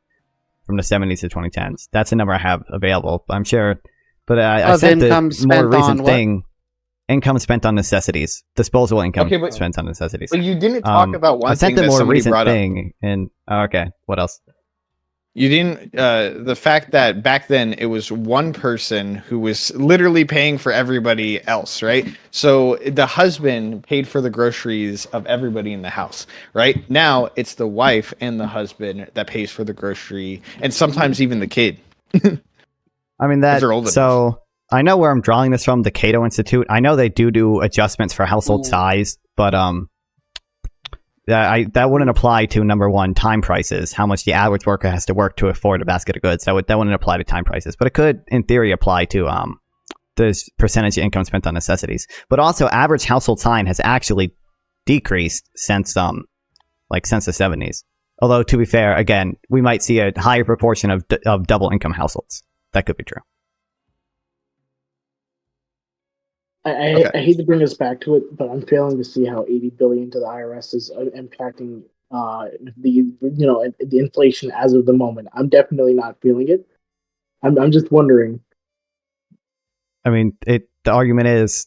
from the 70s to 2010s. That's the number I have available. I'm sure. But I said the more recent thing, income spent on necessities. Disposable income spent on necessities. But you didn't talk about one thing that somebody brought up. I sent the more recent thing. And, okay, what else? You didn't, the fact that back then it was one person who was literally paying for everybody else, right? So the husband paid for the groceries of everybody in the house, right? Now it's the wife and the husband that pays for the grocery, and sometimes even the kid. I mean, so I know where I'm drawing this from, the Cato Institute. I know they do adjustments for household size, but that wouldn't apply to, number one, time prices, how much the average worker has to work to afford a basket of goods. That wouldn't apply to time prices, but it could, in theory, apply to the percentage of income spent on necessities. But also, average household time has actually decreased since the 70s. Although, to be fair, again, we might see a higher proportion of double income households. That could be true. I hate to bring us back to it, but I'm failing to see how 80 billion to the IRS is impacting the inflation as of the moment. I'm definitely not feeling it. I'm just wondering. I mean, the argument is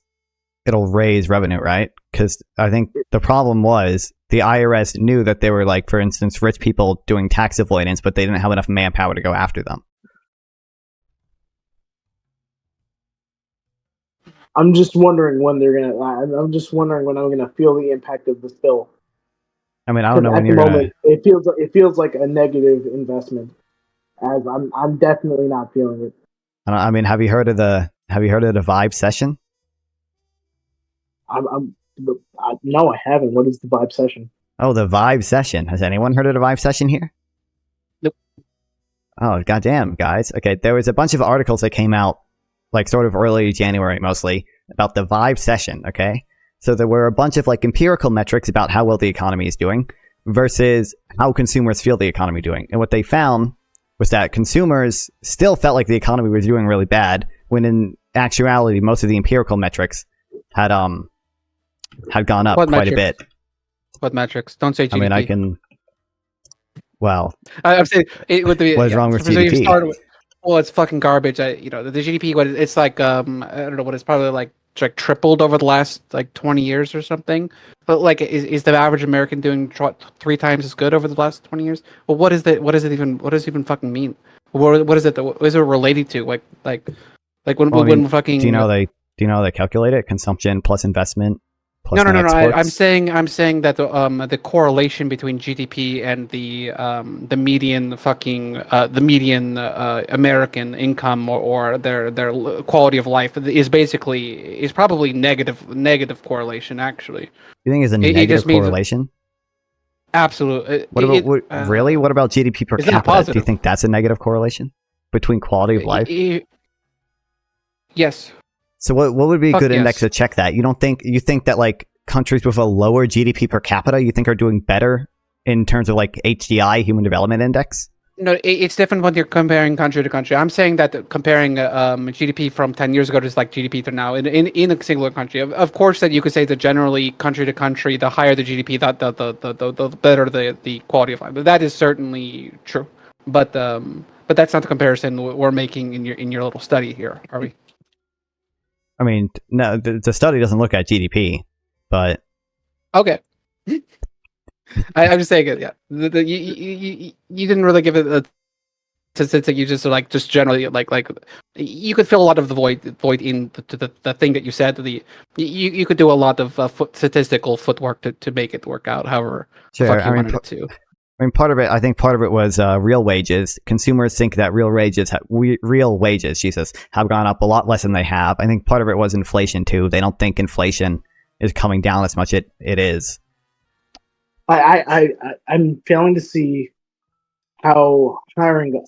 it'll raise revenue, right? Because I think the problem was the IRS knew that there were, like, for instance, rich people doing tax avoidance, but they didn't have enough manpower to go after them. I'm just wondering when they're gonna. I'm just wondering when I'm gonna feel the impact of this bill. I mean, I don't know when at you're the gonna. moment, it feels like a negative investment, as I'm definitely not feeling it. I mean, have you heard of the Vibe session? No, I haven't. What is the Vibe session? Oh, the Vibe session. Has anyone heard of the Vibe session here? Nope. Oh, goddamn, guys. Okay, there was a bunch of articles that came out, like, sort of early January, mostly, about the Vibe session, okay? So there were a bunch of, like, empirical metrics about how well the economy is doing versus how consumers feel the economy doing. And what they found was that consumers still felt like the economy was doing really bad, when in actuality, most of the empirical metrics had gone up quite a bit. What metrics? Don't say GDP. I mean, I can. Well, I'm saying with the. What is wrong with GDP? Well, it's fucking garbage. The GDP, it's like I don't know what it's probably like tripled over the last like 20 years or something. But like, is the average American doing 3 times as good over the last 20 years? Well, what does it even fucking mean? What is it? What is it related to? Like when fucking. Do you know they calculate it? Consumption plus investment. No. I'm saying that the correlation between GDP and the median American income or their quality of life is probably negative correlation, actually. You think it's a negative correlation? Absolutely. Really? What about GDP per capita? Do you think that's a negative correlation between quality of life? Yes. So what would be a good index to check that? You think that, like, countries with a lower GDP per capita, you think are doing better in terms of, like, HDI, Human Development Index? No, it's different when you're comparing country to country. I'm saying that comparing GDP from 10 years ago to like GDP to now in a singular country. Of course, that you could say that generally country to country, the higher the GDP, the better the quality of life. But that is certainly true. But that's not the comparison we're making in your little study here, are we? I mean, no, the study doesn't look at GDP, but okay. I'm just saying it. Yeah, you didn't really give it a statistic. You just just generally like you could fill a lot of the void in the thing that you said. You could do a lot of statistical footwork to make it work out. However, sure. Fuck you wanted it to. I mean, I think part of it was real wages. Consumers think that real wages, Jesus, have gone up a lot less than they have. I think part of it was inflation too. They don't think inflation is coming down as much. It is. I'm failing to see how hiring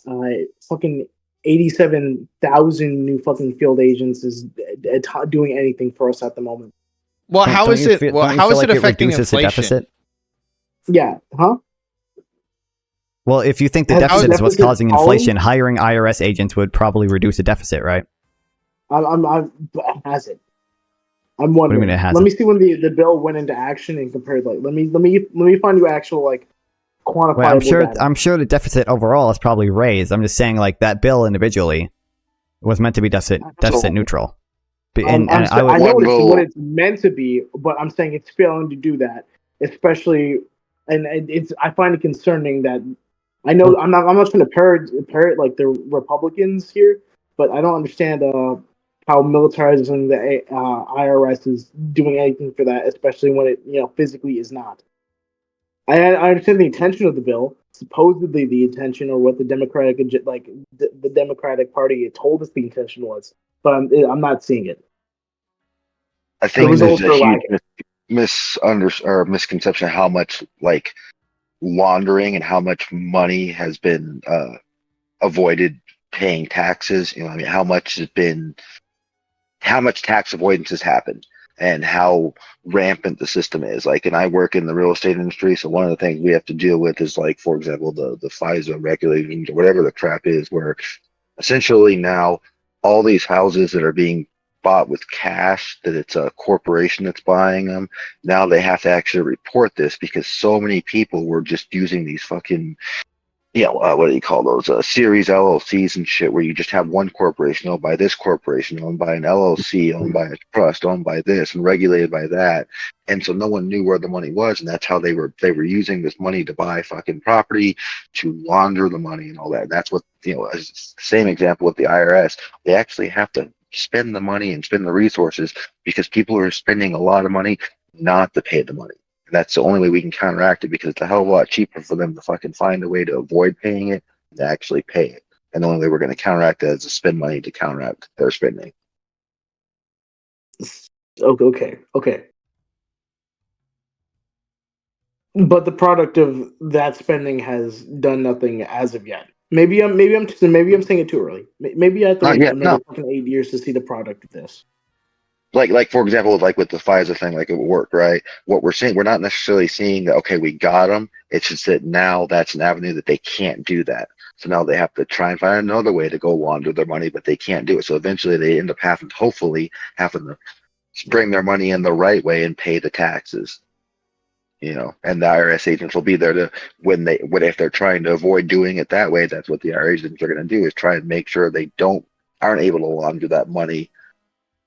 fucking 87,000 new fucking field agents is doing anything for us at the moment. Well, how is it affecting inflation? Yeah, huh? Well, if you think the deficit is what's causing inflation, hiring IRS agents would probably reduce the deficit, right? Has it? I'm wondering. What do you mean it hasn't? Let me see when the bill went into action and compared. Like, let me find you actual quantifiable. I'm sure the deficit overall is probably raised. I'm just saying, like, that bill individually was meant to be deficit neutral. I know what it's meant to be, but I'm saying it's failing to do that, especially, and I find it concerning that. I know I'm not trying to parrot like the Republicans here, but I don't understand how militarizing the IRS is doing anything for that, especially when it physically is not. I understand the intention of the bill, supposedly the intention, or what the Democratic the Democratic Party told us the intention was, but I'm not seeing it. I think there's a huge misconception of how much laundering and how much money has been avoided paying taxes. How much tax avoidance has happened and how rampant the system is. And I work in the real estate industry, so one of the things we have to deal with is, for example, the FISA regulations or whatever the crap is, where essentially now all these houses that are being bought with cash, that it's a corporation that's buying them. Now they have to actually report this because so many people were just using these fucking, what do you call those? Series LLCs and shit, where you just have one corporation owned by this corporation, owned by an LLC, owned by a trust, owned by this, and regulated by that. And so no one knew where the money was, and that's how they were using this money to buy fucking property, to launder the money and all that. And that's what, same example with the IRS. They actually have to spend the money and spend the resources because people are spending a lot of money not to pay the money. That's the only way we can counteract it, because it's a hell of a lot cheaper for them to fucking find a way to avoid paying it than to actually pay it. And the only way we're going to counteract that is to spend money to counteract their spending. Okay. But the product of that spending has done nothing as of yet. Maybe I'm saying it too early. Maybe I have to wait another fucking 8 years to see the product of this. Like for example, like with the FISA thing, like it worked, right? What we're seeing, we're not necessarily seeing that, okay, we got them. It's just that now that's an avenue that they can't do that. So now they have to try and find another way to go launder their money, but they can't do it. So eventually they end up hopefully having to bring their money in the right way and pay the taxes. And the IRS agents will be there to, if they're trying to avoid doing it that way, that's what the IRS agents are going to do, is try and make sure they aren't able to launder that money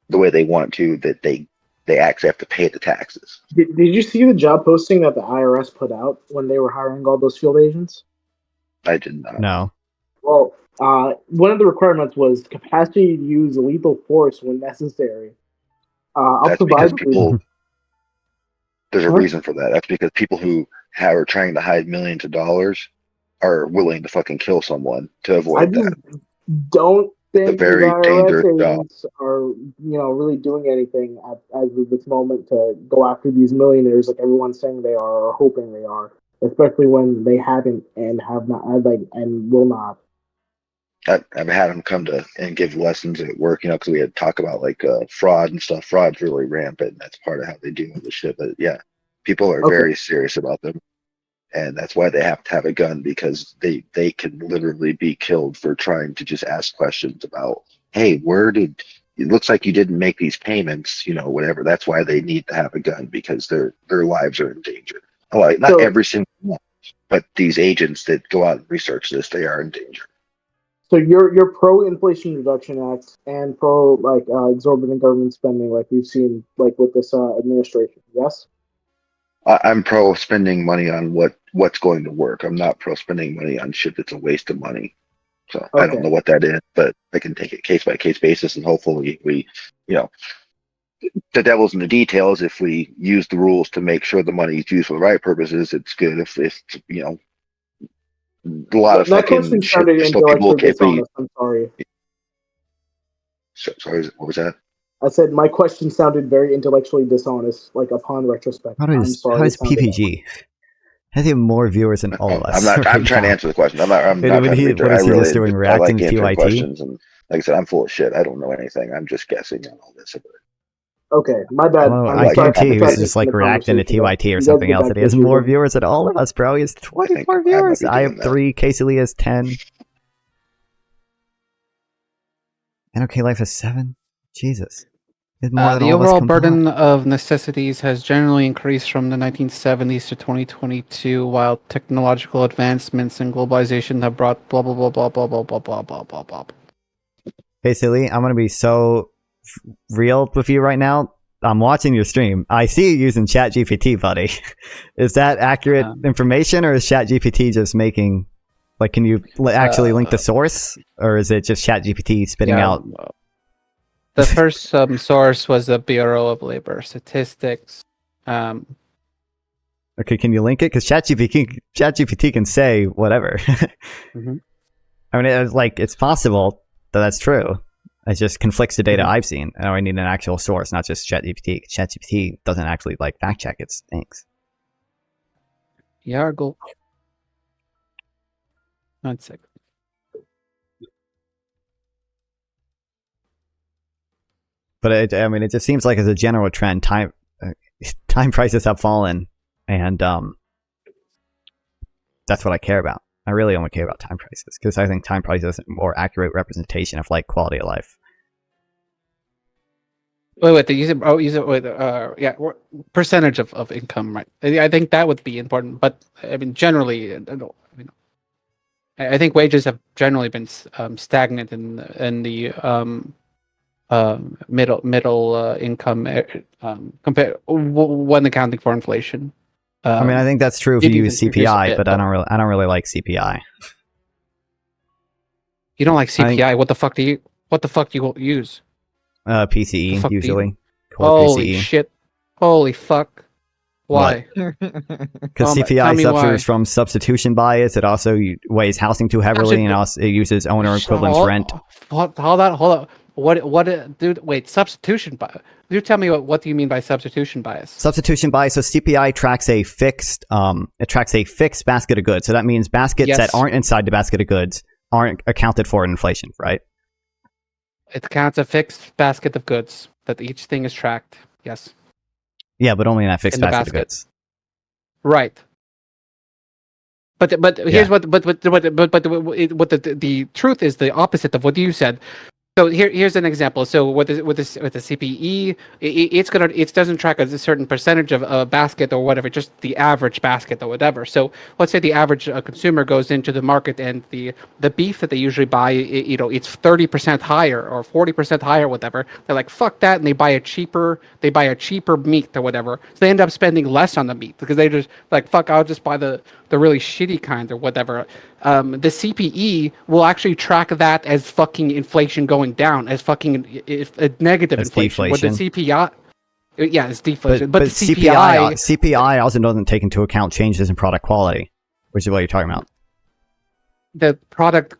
the way they want to, that they actually have to pay the taxes. Did you see the job posting that the IRS put out when they were hiring all those field agents? I did not. No. Well, one of the requirements was capacity to use lethal force when necessary. That's because people. There's a reason for that. That's because people who are trying to hide millions of dollars are willing to fucking kill someone to avoid that. Don't think the IRS job. agents are, really doing anything as of this moment to go after these millionaires like everyone's saying they are or hoping they are, especially when they haven't and have not, and will not. I've had them come to and give lessons at work, because we had to talk about like fraud and stuff. Fraud's really rampant, and that's part of how they deal with this shit. But yeah, people are very serious about them. And that's why they have to have a gun, because they can literally be killed for trying to just ask questions about, hey, it looks like you didn't make these payments, whatever. That's why they need to have a gun, because their lives are in danger. Not every single one, but these agents that go out and research this, they are in danger. So you're pro Inflation Reduction Act and pro exorbitant government spending, like we've seen with this administration. Yes. I'm pro spending money on what's going to work. I'm not pro spending money on shit that's a waste of money. So I don't know what that is, but I can take it case by case basis, and hopefully we, the devil's in the details. If we use the rules to make sure the money is used for the right purposes, it's good. If a lot of that fucking shit. I'm sorry. Sorry, what was that? I said my question sounded very intellectually dishonest, upon retrospect. How does PPG has even more viewers than all of us? I'm trying to answer the question. I'm not trying to what is he just doing, reacting to TYT? Questions, and like I said, I'm full of shit. I don't know anything. I'm just guessing on all this. Okay, my bad. I guarantee he was just reacting to TYT or something else. That he has more viewers than all of us, bro. He has 24 viewers. I have 3. Casey Lee has 10. Anokaylife has 7. Jesus. The overall burden of necessities has generally increased from the 1970s to 2022, while technological advancements and globalization have brought blah blah blah blah blah blah blah blah blah blah blah. Casey Lee, I'm gonna be so real with you right now. I'm watching your stream. I see you using ChatGPT, buddy. Is that accurate information, or is ChatGPT just making, can you actually link the source, or is it just ChatGPT spitting out? The first source was the Bureau of Labor Statistics. Okay, can you link it? Because ChatGPT can say whatever. Mm-hmm. I mean, it's possible that that's true. It just conflicts the data I've seen. And I need an actual source, not just ChatGPT. ChatGPT doesn't actually fact check its things. Yargle. 1 second. But it just seems like as a general trend, time prices have fallen, and that's what I care about. I really only care about time prices, because I think time prices is a more accurate representation of quality of life. Wait. Yeah, percentage of income, right? I think that would be important. But I mean, generally, I think wages have generally been stagnant in the middle income compared when accounting for inflation. I mean, I think that's true if you use CPI, but I don't really like CPI. You don't like CPI? What the fuck do you use? PCE usually. Holy PCE. shit! Holy fuck! Why? Because CPI suffers from substitution bias. It also weighs housing too heavily, and also it uses owner equivalence rent. Hold on. What, dude? Wait, substitution bias. You tell me what do you mean by substitution bias? Substitution bias. So CPI tracks a fixed basket of goods. So that means baskets that aren't inside the basket of goods aren't accounted for in inflation, right? It counts a fixed basket of goods that each thing is tracked. Yes. Yeah, but only in that fixed basket of goods. Right. But here's what the truth is the opposite of what you said. So here's an example. So with the CPE, it doesn't track a certain percentage of a basket or whatever, just the average basket or whatever. So let's say the average consumer goes into the market and the beef that they usually buy, it's 30% higher or 40% higher, whatever. They're like, fuck that, and they buy a cheaper meat or whatever. So they end up spending less on the meat because they just like, fuck, I'll just buy the really shitty kind or whatever. The CPE will actually track that as fucking inflation going down, as fucking negative inflation. With the CPI, it's deflation. But the CPI also doesn't take into account changes in product quality, which is what you're talking about. The product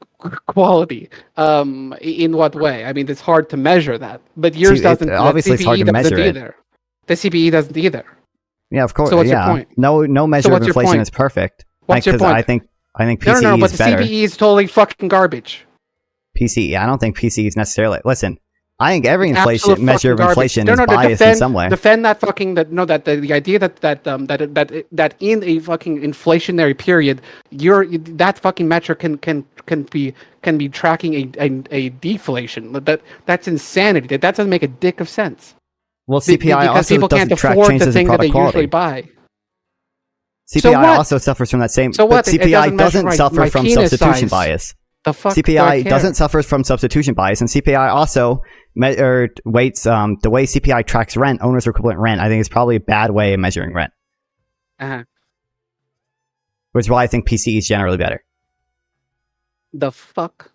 quality, in what way? I mean, it's hard to measure that. But yours doesn't. Obviously, it's hard to measure either. The CPE doesn't either. Yeah, of course. So what's your point? No measure of inflation is perfect. What's your point? I think PCE no, but is better. The CPE is totally fucking garbage. PCE, I don't think PCE is necessarily. Listen, I think every measure of inflation is biased in some way. Defend that fucking the idea that in a fucking inflationary period, that fucking metric can be tracking a deflation. That's insanity. That doesn't make a dick of sense. Well, CPI also people doesn't can't track afford changes the thing in that they product usually quality. buy. CPI also suffers from that same. So what? But CPI doesn't suffer from substitution bias. The fuck? CPI doesn't suffer from substitution bias, and CPI also weights the way CPI tracks rent, owner's equivalent rent. I think is probably a bad way of measuring rent. Which is why I think PCE is generally better. The fuck?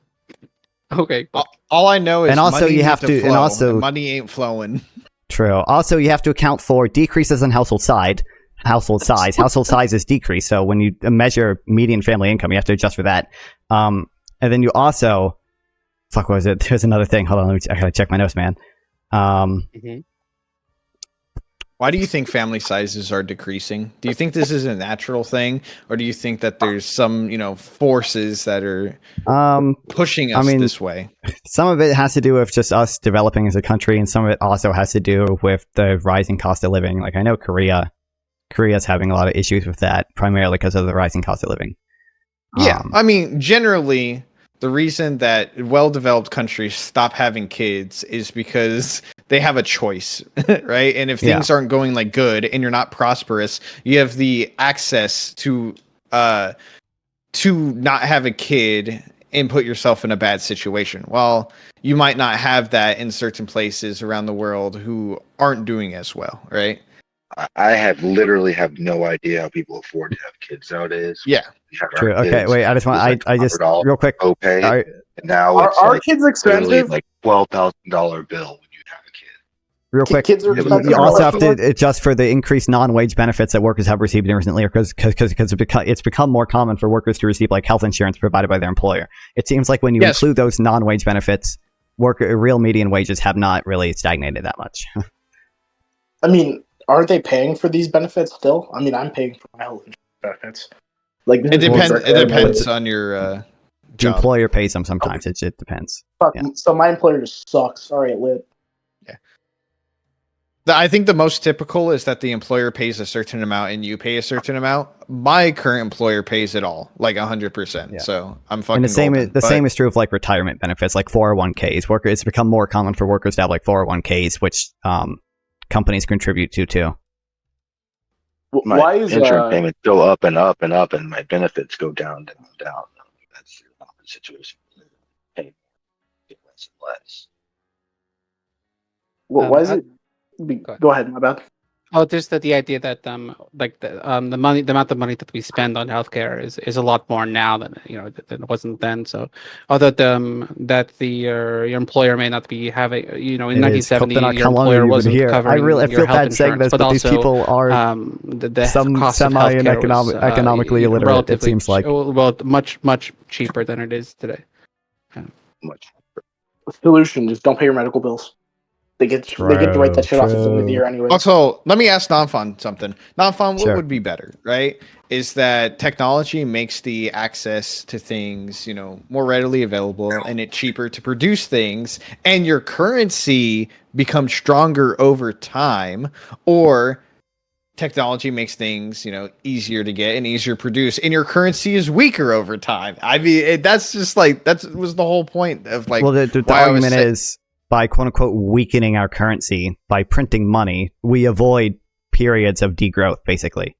Okay. All I know is, and also you have to, flow, and also money ain't flowing. True. Also, you have to account for decreases in household size. Household size is decreased. So when you measure median family income, you have to adjust for that. And then you also, what was it? There's another thing. Hold on, I gotta check my notes, man. Why do you think family sizes are decreasing? Do you think this is a natural thing, or do you think that there's some, forces that are pushing us this way? Some of it has to do with just us developing as a country, and some of it also has to do with the rising cost of living. Like I know Korea's having a lot of issues with that, primarily because of the rising cost of living. Yeah, I mean, generally, the reason that well-developed countries stop having kids is because they have a choice, right? And if things aren't going like good and you're not prosperous, you have the access to not have a kid and put yourself in a bad situation. Well, you might not have that in certain places around the world who aren't doing as well, right? I literally have no idea how people afford to have kids nowadays. Yeah. True. Okay, wait. I just want. I just real quick. Okay. Right. And now it's are kids expensive? Like $12,000 bill when you have a kid. Real quick. Kids are expensive. You also have to adjust for the increased non-wage benefits that workers have received recently, because it's become more common for workers to receive like health insurance provided by their employer. It seems like when you include those non-wage benefits, real median wages have not really stagnated that much. I mean, aren't they paying for these benefits still? I mean, I'm paying for my health insurance benefits. Like it depends on your the employer pays them sometimes. It depends. So my employer just sucks. Sorry, it lit. I think the most typical is that the employer pays a certain amount and you pay a certain amount. My current employer pays it all, like 100%. Yeah. So I'm fucking. And the same golden, same is true of like retirement benefits, like 401ks. It's become more common for workers to have like 401ks, which companies contribute to too. My insurance payments go up and up and up, and my benefits go down, down, down. That's the situation. Pay less and less. Well, why is it? Go ahead, my bad. Oh, just the idea that the amount of money that we spend on healthcare is a lot more now than than it wasn't then. So, although that your employer may not be having in 1970 your employer wasn't covering I feel your health bad saying insurance, this, but these also, people are the some cost semi of and economically illiterate. It seems like much cheaper than it is today. Much. Solution: just don't pay your medical bills. They get to write that shit off at the end of the year anyway. Also, let me ask Nonfon something. Nonfon, what would be better, right? Is that technology makes the access to things, more readily available and it's cheaper to produce things, and your currency becomes stronger over time, or technology makes things, easier to get and easier to produce, and your currency is weaker over time. I mean, that's just like that was the whole point of like. Well, the argument is, by quote unquote weakening our currency, by printing money, we avoid periods of degrowth, basically.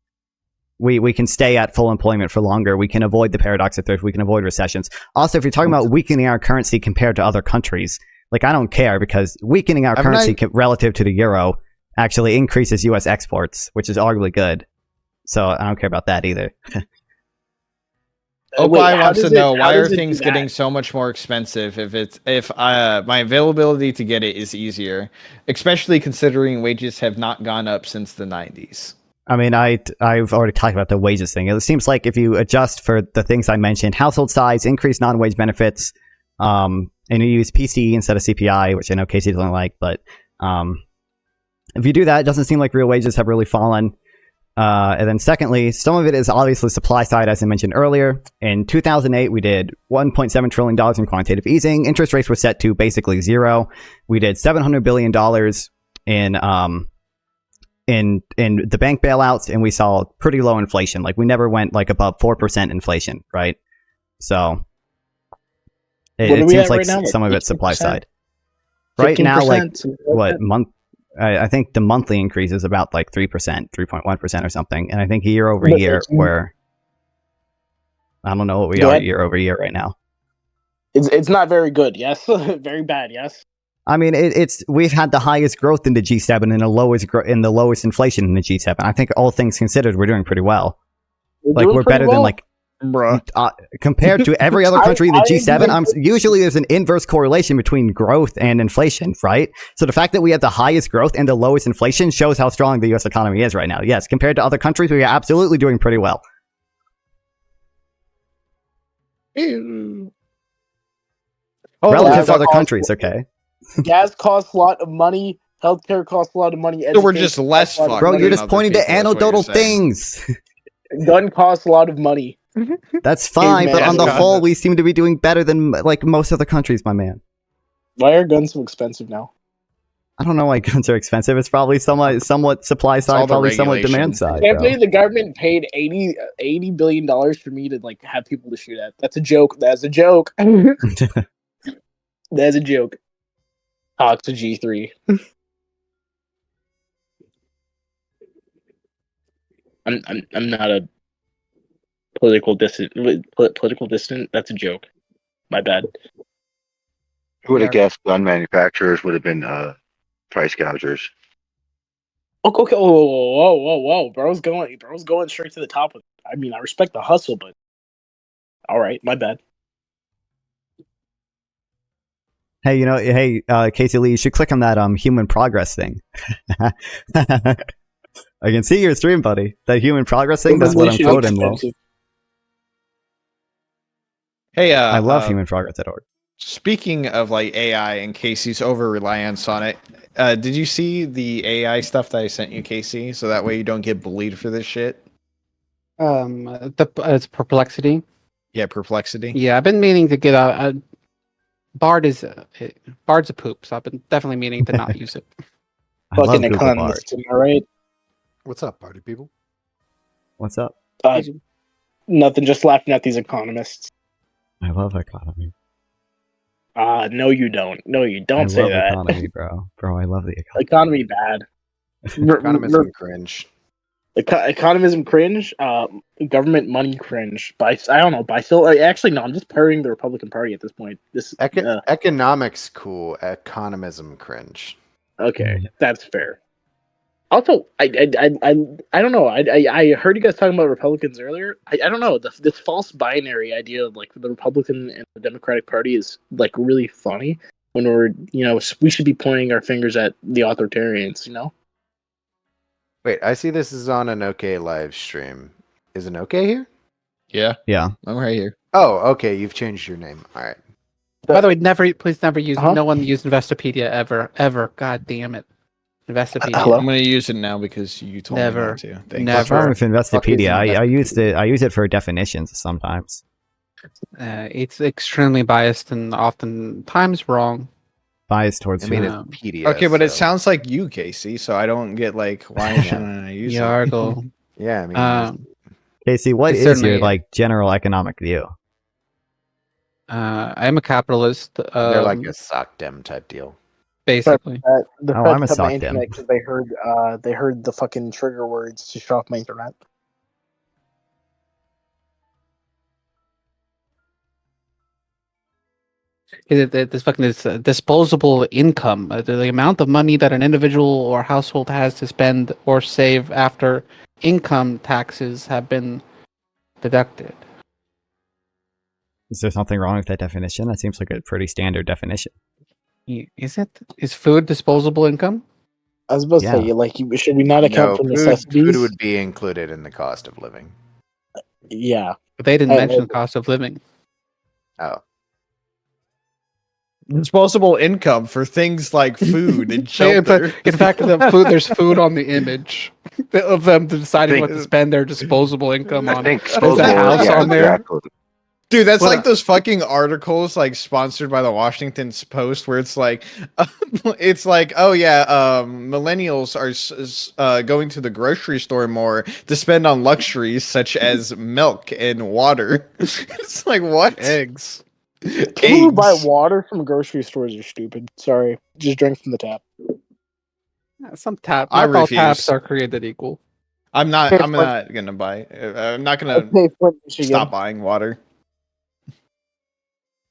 We can stay at full employment for longer. We can avoid the paradox of thrift. We can avoid recessions. Also, if you're talking about weakening our currency compared to other countries, like, I don't care, because weakening our currency relative to the euro actually increases U.S. exports, which is arguably good. So I don't care about that either. Opie wants to know, why are things getting so much more expensive if my availability to get it is easier, especially considering wages have not gone up since the 90s. I mean, I've already talked about the wages thing. It seems like if you adjust for the things I mentioned, household size, increased non-wage benefits, and you use PCE instead of CPI, which I know Casey doesn't like, but if you do that, it doesn't seem like real wages have really fallen. And then secondly, some of it is obviously supply side, as I mentioned earlier. In 2008, we did $1.7 trillion in quantitative easing. Interest rates were set to basically zero. We did $700 billion in the bank bailouts, and we saw pretty low inflation. Like, we never went like above 4% inflation, right? So it seems like some of it's supply side. Right now, like I think the monthly increase is about like 3%, 3.1% or something. And I think year over year, where I don't know what we are year over year right now. It's not very good, yes. Very bad, yes. I mean, we've had the highest growth in the G7 and the lowest inflation in the G7. I think all things considered, we're doing pretty well. We're better than like. Compared to every other country in the G7, usually there's an inverse correlation between growth and inflation, right? So the fact that we have the highest growth and the lowest inflation shows how strong the U.S. economy is right now. Yes, compared to other countries, we are absolutely doing pretty well. Relative to other countries, okay. Gas costs a lot of money. Healthcare costs a lot of money. So we're just less fucked. Bro, you're just pointing to anecdotal things. Gun costs a lot of money. That's fine, but on the whole, we seem to be doing better than like most other countries, my man. Why are guns so expensive now? I don't know why guns are expensive. It's probably somewhat supply side, probably somewhat demand side. Can't believe the government paid $80 billion for me to like have people to shoot at. That's a joke. That's a joke. That's a joke. Talk to G3. I'm not a political dissident. Political dissident. That's a joke. My bad. Who would have guessed gun manufacturers would have been price gougers? Okay. Whoa. Bro's going straight to the top of it. I mean, I respect the hustle, but all right, my bad. Hey, Casey Lee, you should click on that human progress thing. I can see your stream, buddy. That human progress thing, that's what I'm quoting, Lol. Hey, I love humanprogress.org. Speaking of like AI and Casey's over reliance on it, did you see the AI stuff that I sent you, Casey? So that way you don't get bullied for this shit. It's Perplexity. Yeah, Perplexity. Yeah, I've been meaning to get Bard's a poop, so I've been definitely meaning to not use it. fucking economists, am I right? What's up, party people? What's up? Nothing, just laughing at these economists. I love economy. No, you don't. No, you don't say that. Economy, bro. Bro, I love the economy. Economy bad. Economism cringe. Economism cringe. Government money cringe. I don't know. Actually, no. I'm just parroting the Republican Party at this point. Economics cool. Economism cringe. Okay, that's fair. Also, I don't know. I heard you guys talking about Republicans earlier. I don't know. This false binary idea of like the Republican and the Democratic Party is like really funny when we should be pointing our fingers at the authoritarians. Wait, I see this is on an OK live stream. Is an OK here? Yeah, I'm right here. Oh, okay. You've changed your name. All right. By the way, please never use. No one used Investopedia ever. God damn it. Investopedia. I'm going to use it now because you told me not to. Never. What's wrong with Investopedia? I use it for definitions sometimes. It's extremely biased and oftentimes wrong. Biased towards. I mean, it's Pedia. Okay, but it sounds like you, Casey. So I don't get like why should I use it? Yargle. Yeah, I mean, Casey, what is your like general economic view? I'm a capitalist. they're like a sock dem type deal. Basically. I'm a sock dem. Because they heard the fucking trigger words to show off my internet. This fucking disposable income, the amount of money that an individual or household has to spend or save after income taxes have been deducted. Is there something wrong with that definition? That seems like a pretty standard definition. Is it? Is food disposable income? I was about to say, like, should we not account for necessities? Food would be included in the cost of living. Yeah. But they didn't mention the cost of living. Oh. Disposable income for things like food and shelter. In fact, there's food on the image of them deciding what to spend their disposable income on. There's a house on there. Exactly. Dude, that's like those fucking articles like sponsored by the Washington Post where it's like, oh yeah, millennials are going to the grocery store more to spend on luxuries such as milk and water. It's like, what? Eggs. People who buy water from grocery stores are stupid. Sorry, just drink from the tap. Some tap. Not all taps are created equal. I'm not gonna buy. I'm not gonna stop buying water.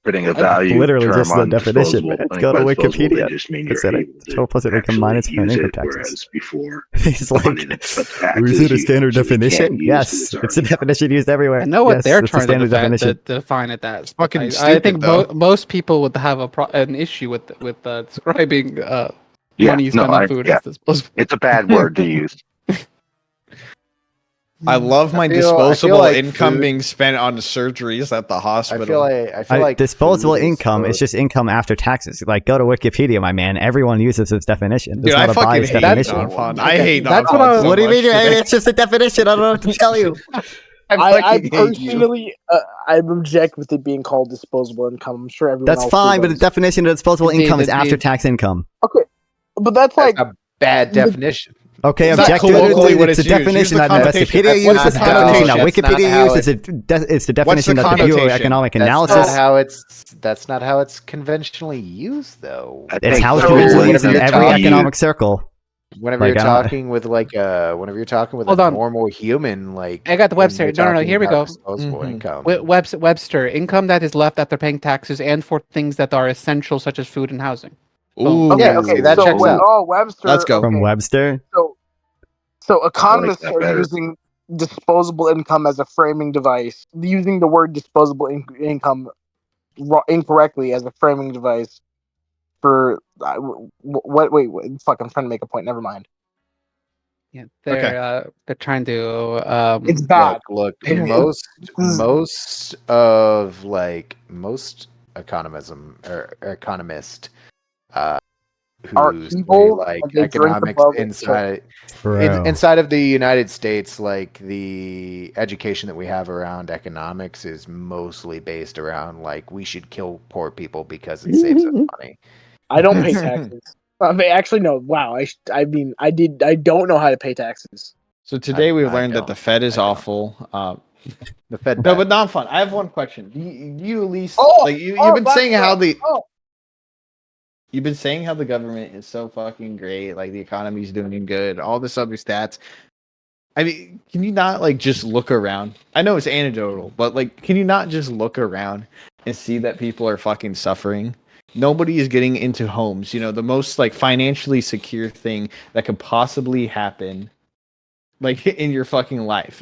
Putting a value literally just the on definition, man. Go to Wikipedia. It's opposite income minus income taxes. Before he's like, is it a standard definition? Yes, it's a definition used everywhere. I know what they're trying to define it as. Fucking I think most people would have an issue with describing money you spend on food as disposable. It's a bad word to use. I love my disposable income being spent on surgeries at the hospital. I feel like disposable income is just income after taxes. Like, go to Wikipedia, my man. Everyone uses this definition. Dude, I fucking hate Nonfon. I hate Nonfon. What do you mean? It's just a definition. I don't know what to tell you. I personally, I object with it being called disposable income. I'm sure everyone. That's fine, but the definition of disposable income is after tax income. Okay, but that's like a bad definition. Okay, objectively, it's a definition that Investopedia uses. It's a definition that Wikipedia uses. It's the definition that the Bureau of Economic Analysis. That's not how it's conventionally used, though. It's how it's conventionally used in every economic circle. Whenever you're talking with a normal human, like I got the Webster. No. Here we go. Disposable income. Webster, income that is left after paying taxes and for things that are essential, such as food and housing. Ooh, okay, that checks out. Oh, Webster. Let's go. From Webster. So economists are using disposable income as a framing device, using the word disposable income incorrectly as a framing device for what? Wait, fuck! I'm trying to make a point. Never mind. Yeah, they're trying to. It's bad. Look, most economists who study like economics inside of the United States, like the education that we have around economics is mostly based around like we should kill poor people because it saves us money. I don't pay taxes. Actually, no. Wow. I mean, I don't know how to pay taxes. So today we've learned that the Fed is awful. The Fed. No, but Nonfon. I have one question. You at least you've been saying you've been saying how the government is so fucking great, like the economy's doing good, all this other stats. I mean, can you not just look around? I know it's anecdotal, but can you not just look around and see that people are fucking suffering? Nobody is getting into homes. You know, the most financially secure thing that could possibly happen in your fucking life,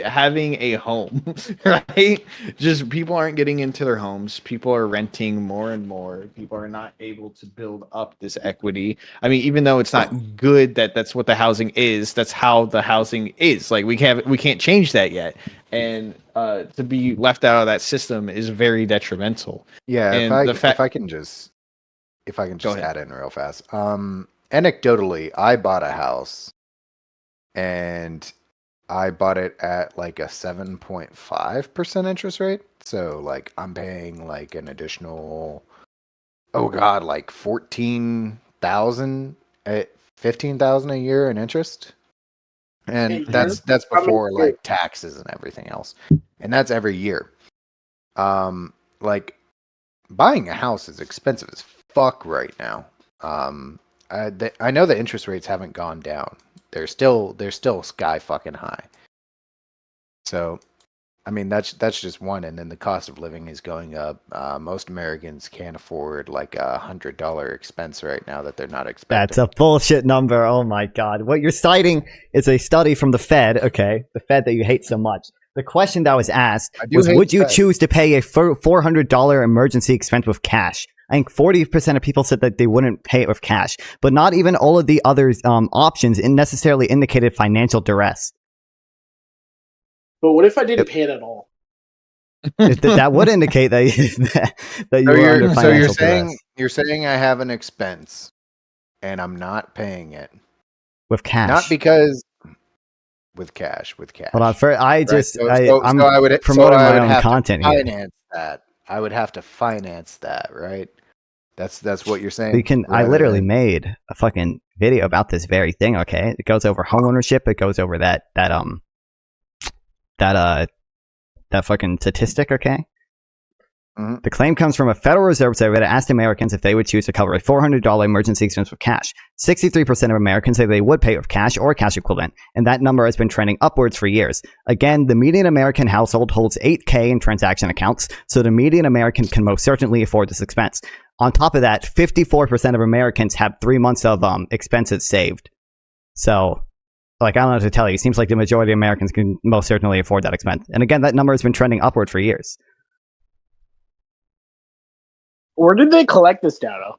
having a home, right? Just people aren't getting into their homes. People are renting more and more. People are not able to build up this equity. I mean, even though it's not good that's what the housing is, that's how the housing is. We can't change that yet. And to be left out of that system is very detrimental. Yeah, and if I can just add in real fast. Anecdotally, I bought a house. And I bought it at a 7.5% interest rate. So I'm paying an additional, 14,000, 15,000 a year in interest. And that's before taxes and everything else. And that's every year. Buying a house is expensive as fuck right now. I know the interest rates haven't gone down. They're still sky fucking high. So, I mean, that's just one, and then the cost of living is going up. Most Americans can't afford $100 expense right now that they're not expecting. That's a bullshit number. Oh my god! What you're citing is a study from the Fed. Okay, the Fed that you hate so much. The question that was asked was, would you choose to pay a $400 emergency expense with cash? I think 40% of people said that they wouldn't pay it with cash, but not even all of the other options necessarily indicated financial duress. But what if I didn't pay it at all? That would indicate that you were under financial duress. You're saying I have an expense and I'm not paying it with cash, not because with cash. Hold on, I'm promoting my own content here. I would have to finance that, right? That's what you're saying. I literally made a fucking video about this very thing. Okay, it goes over homeownership. It goes over that fucking statistic. Okay. Mm-hmm. The claim comes from a Federal Reserve survey that asked Americans if they would choose to cover a $400 emergency expense with cash. 63% of Americans say they would pay with cash or cash equivalent, and that number has been trending upwards for years. Again, the median American household holds $8,000 in transaction accounts, so the median American can most certainly afford this expense. On top of that, 54% of Americans have 3 months of expenses saved. So, I don't know what to tell you. It seems like the majority of Americans can most certainly afford that expense. And again, that number has been trending upward for years. Where did they collect this data?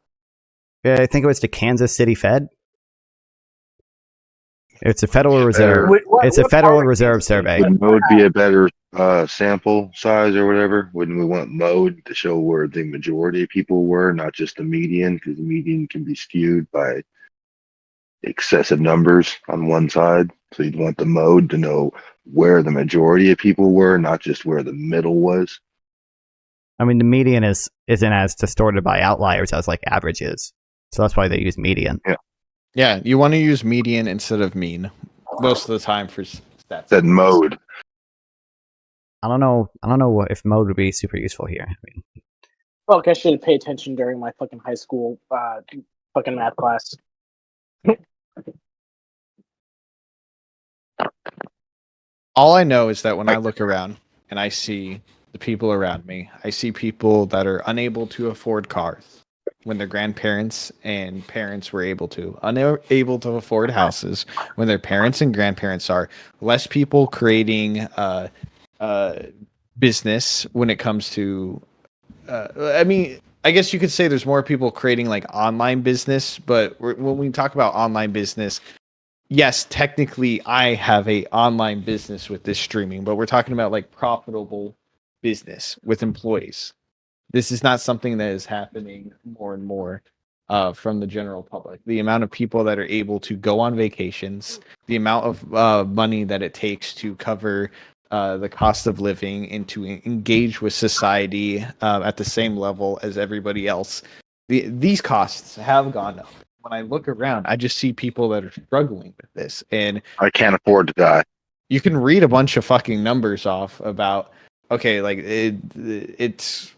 I think it was the Kansas City Fed. It's a Federal Reserve. It's a Federal Reserve survey. Would mode be a better sample size or whatever? Wouldn't we want mode to show where the majority of people were, not just the median? Because the median can be skewed by excessive numbers on one side. So you'd want the mode to know where the majority of people were, not just where the middle was. I mean, the median isn't as distorted by outliers as averages. So that's why they use median. Yeah, you want to use median instead of mean most of the time for stats. That mode. I don't know if mode would be super useful here. Fuck, I should pay attention during my fucking high school fucking math class. All I know is that when I look around and I see the people around me, I see people that are unable to afford cars when their grandparents and parents were able to, unable to afford houses when their parents and grandparents are, less people creating business when it comes to, I mean, I guess you could say there's more people creating online business, but when we talk about online business, yes, technically I have a online business with this streaming, but we're talking about profitable business with employees. This is not something that is happening more and more from the general public. The amount of people that are able to go on vacations, the amount of money that it takes to cover the cost of living and to engage with society at the same level as everybody else. These costs have gone up when I look around, I just see people that are struggling with this, and I can't afford to die. you can read a bunch of fucking numbers off about, okay, like it's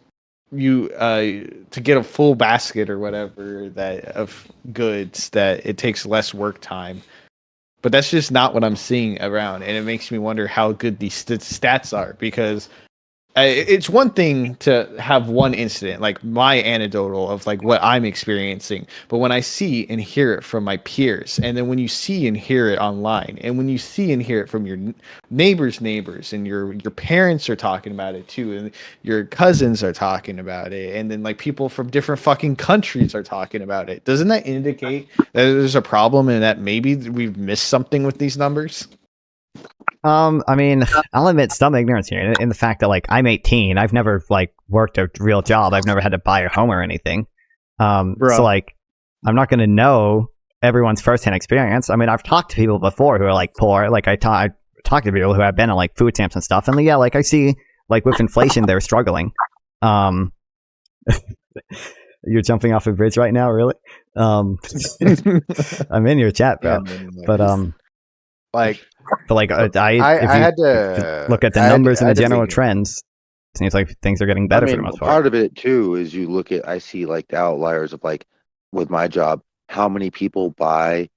you to get a full basket or whatever that of goods, that it takes less work time. But that's just not what I'm seeing around, and it makes me wonder how good these stats are, because it's one thing to have one incident, like my anecdotal of like what I'm experiencing, but when I see and hear it from my peers, and then when you see and hear it online, and when you see and hear it from your neighbors, and your parents are talking about it too, and your cousins are talking about it, and then like people from different fucking countries are talking about it, doesn't that indicate that there's a problem and that maybe we've missed something with these numbers? I mean, I'll admit some ignorance here in the fact that, like, I'm 18. I've never, like, worked a real job. I've never had to buy a home or anything. So, like, I'm not going to know everyone's firsthand experience. I mean, I've talked to people before who are, like, poor. Like, I talked to people who have been on, like, food stamps and stuff. And, yeah, like, I see, like, with inflation, they're struggling. You're jumping off a bridge right now, really? I'm in your chat, bro. Yeah, but like I had to look at the numbers and the general trends. It seems like things are getting better for the most part. Part of it too is you look at, I see like the outliers of, like, with my job, how many people buy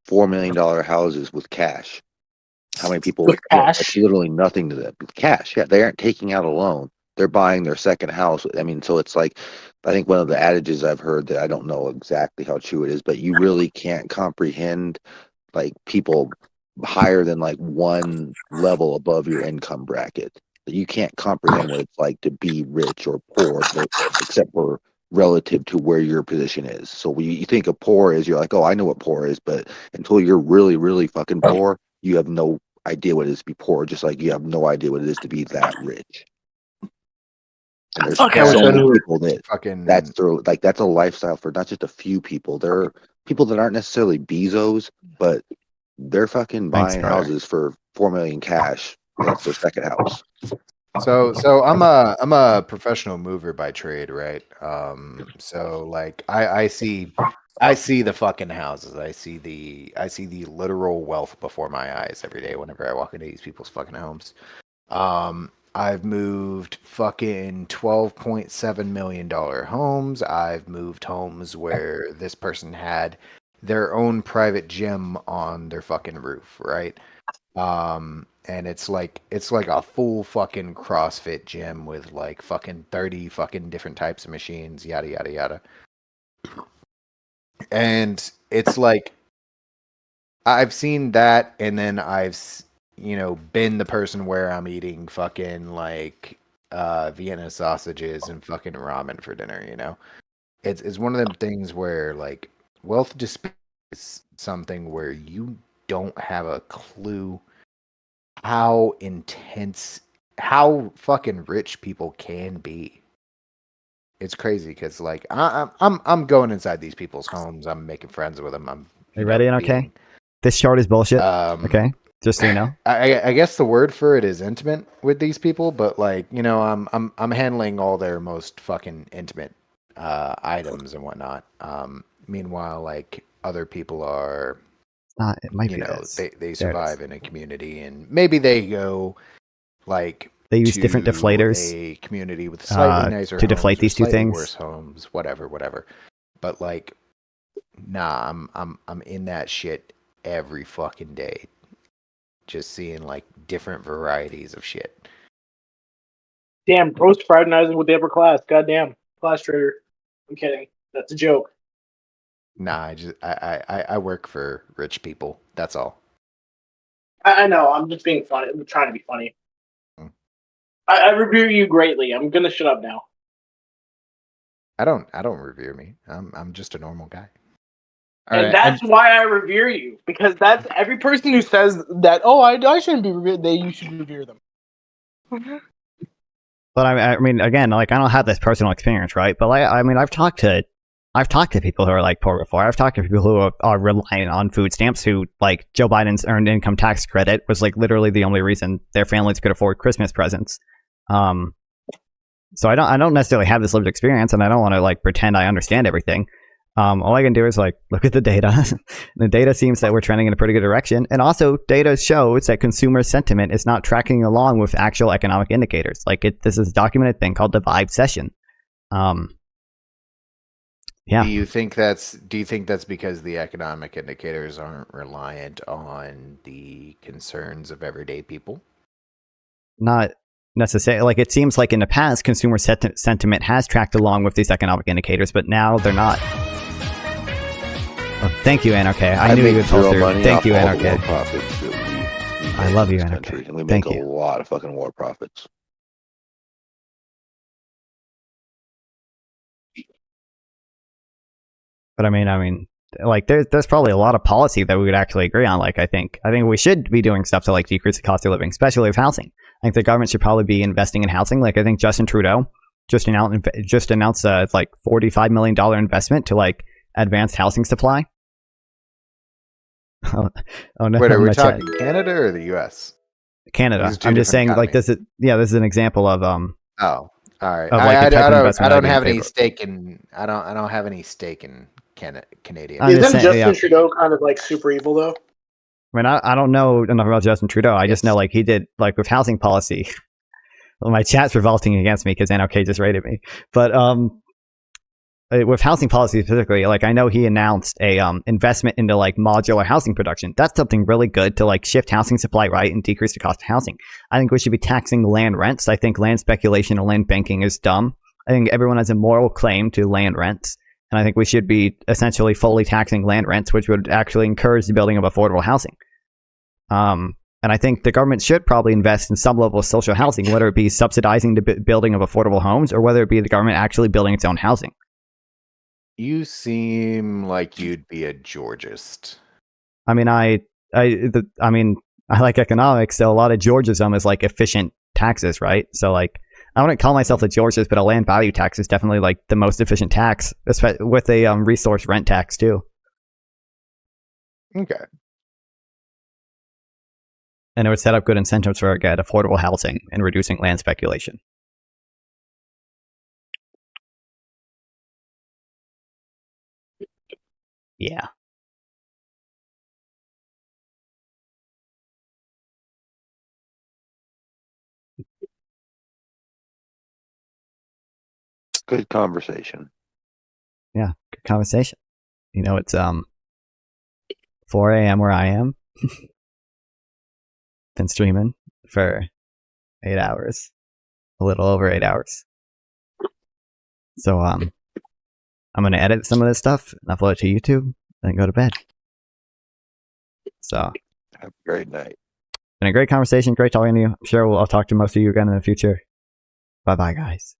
$4 million houses with cash? How many people with cash? It's literally nothing to them. With cash, yeah, they aren't taking out a loan. They're buying their second house. I mean, so it's like, I think one of the adages I've heard, that I don't know exactly how true it is, but you really can't comprehend like people higher than like one level above your income bracket. You can't comprehend what it's like to be rich or poor, but except for relative to where your position is. So when you think of poor is, you're like, oh, I know what poor is, but until you're really, really fucking poor, you have no idea what it is to be poor, just like you have no idea what it is to be that rich. And there's so many people that that's a lifestyle for not just a few people. There are people that aren't necessarily Bezos, but they're fucking buying houses for $4 million cash. That's their second house. So I'm a professional mover by trade, right? So like I see the fucking houses. I see the literal wealth before my eyes every day whenever I walk into these people's fucking homes. I've moved fucking $12.7 million homes. I've moved homes where this person had their own private gym on their fucking roof, right? And it's like a full fucking CrossFit gym with like fucking 30 fucking different types of machines, yada yada yada. And it's like I've seen that, and then I've been the person where I'm eating fucking like Vienna sausages and fucking ramen for dinner, It's one of them things where like wealth disparity is something where you don't have a clue how fucking rich people can be. It's crazy because like I'm going inside these people's homes. I'm making friends with them. Are you ready? Okay. This chart is bullshit. Okay, just so you know. I guess the word for it is intimate with these people, but like I'm handling all their most fucking intimate items and whatnot. Meanwhile, like other people are. It might be they survive in a community, and maybe they go like they use different deflators. A community with slightly nicer to deflate these two things. Worse homes, whatever. But like, nah, I'm in that shit every fucking day, just seeing like different varieties of shit. Damn, roast fraternizing with the upper class. Goddamn, class trader. I'm kidding. That's a joke. Nah, I work for rich people. That's all. I know. I'm just being funny. I'm trying to be funny. I revere you greatly. I'm gonna shut up now. I don't revere me. I'm just a normal guy. That's why I revere you, because that's every person who says that. Oh, I shouldn't be revered. You should revere them. But I mean, again, like I don't have this personal experience, right? But like, I mean, I've talked to people who are like poor before. I've talked to people who are relying on food stamps, who like Joe Biden's earned income tax credit was like literally the only reason their families could afford Christmas presents. So I don't necessarily have this lived experience, and I don't want to like pretend I understand everything. All I can do is like look at the data. The data seems that we're trending in a pretty good direction, and also data shows that consumer sentiment is not tracking along with actual economic indicators. Like this is a documented thing called the vibe session. Yeah. Do you think that's because the economic indicators aren't reliant on the concerns of everyday people? Not necessarily. Like it seems like in the past, consumer sentiment has tracked along with these economic indicators, but now they're not. Oh, thank you, Anokay. I knew you would fall through. Thank you, Anokay. I love you, Anokay. And we make a lot of fucking war profits. But I mean, like there's probably a lot of policy that we would actually agree on. Like I think we should be doing stuff to like decrease the cost of living, especially with housing. I think the government should probably be investing in housing. Like I think Justin Trudeau just announced like $45 million investment to like advanced housing supply. Oh no! Wait, are we talking Canada or the U.S.? Canada. I'm just saying, like this is an example of Oh, all right. Like I don't have any stake in. I don't have any stake in Canadian. Isn't Justin Trudeau kind of like super evil though? I mean, I don't know enough about Justin Trudeau. I just know like he did like with housing policy. Well, my chat's revolting against me because Anokay just rated me. But with housing policy specifically, like I know he announced a investment into like modular housing production. That's something really good to like shift housing supply right and decrease the cost of housing. I think we should be taxing land rents. I think land speculation and land banking is dumb. I think everyone has a moral claim to land rents. And I think we should be essentially fully taxing land rents, which would actually encourage the building of affordable housing. And I think the government should probably invest in some level of social housing, whether it be subsidizing the building of affordable homes or whether it be the government actually building its own housing. You seem like you'd be a Georgist. I mean, I like economics, so a lot of Georgism is like efficient taxes, right? So like, I wouldn't call myself a Georgist, but a land value tax is definitely like the most efficient tax, especially with a resource rent tax too. Okay. And it would set up good incentives for get affordable housing and reducing land speculation. Yeah. Good conversation. Yeah, good conversation. You know, it's 4 a.m. where I am. Been streaming for 8 hours. A little over 8 hours. So I'm gonna edit some of this stuff and upload it to YouTube and go to bed. So have a great night. Been a great conversation, great talking to you. I'm sure I'll talk to most of you again in the future. Bye bye, guys.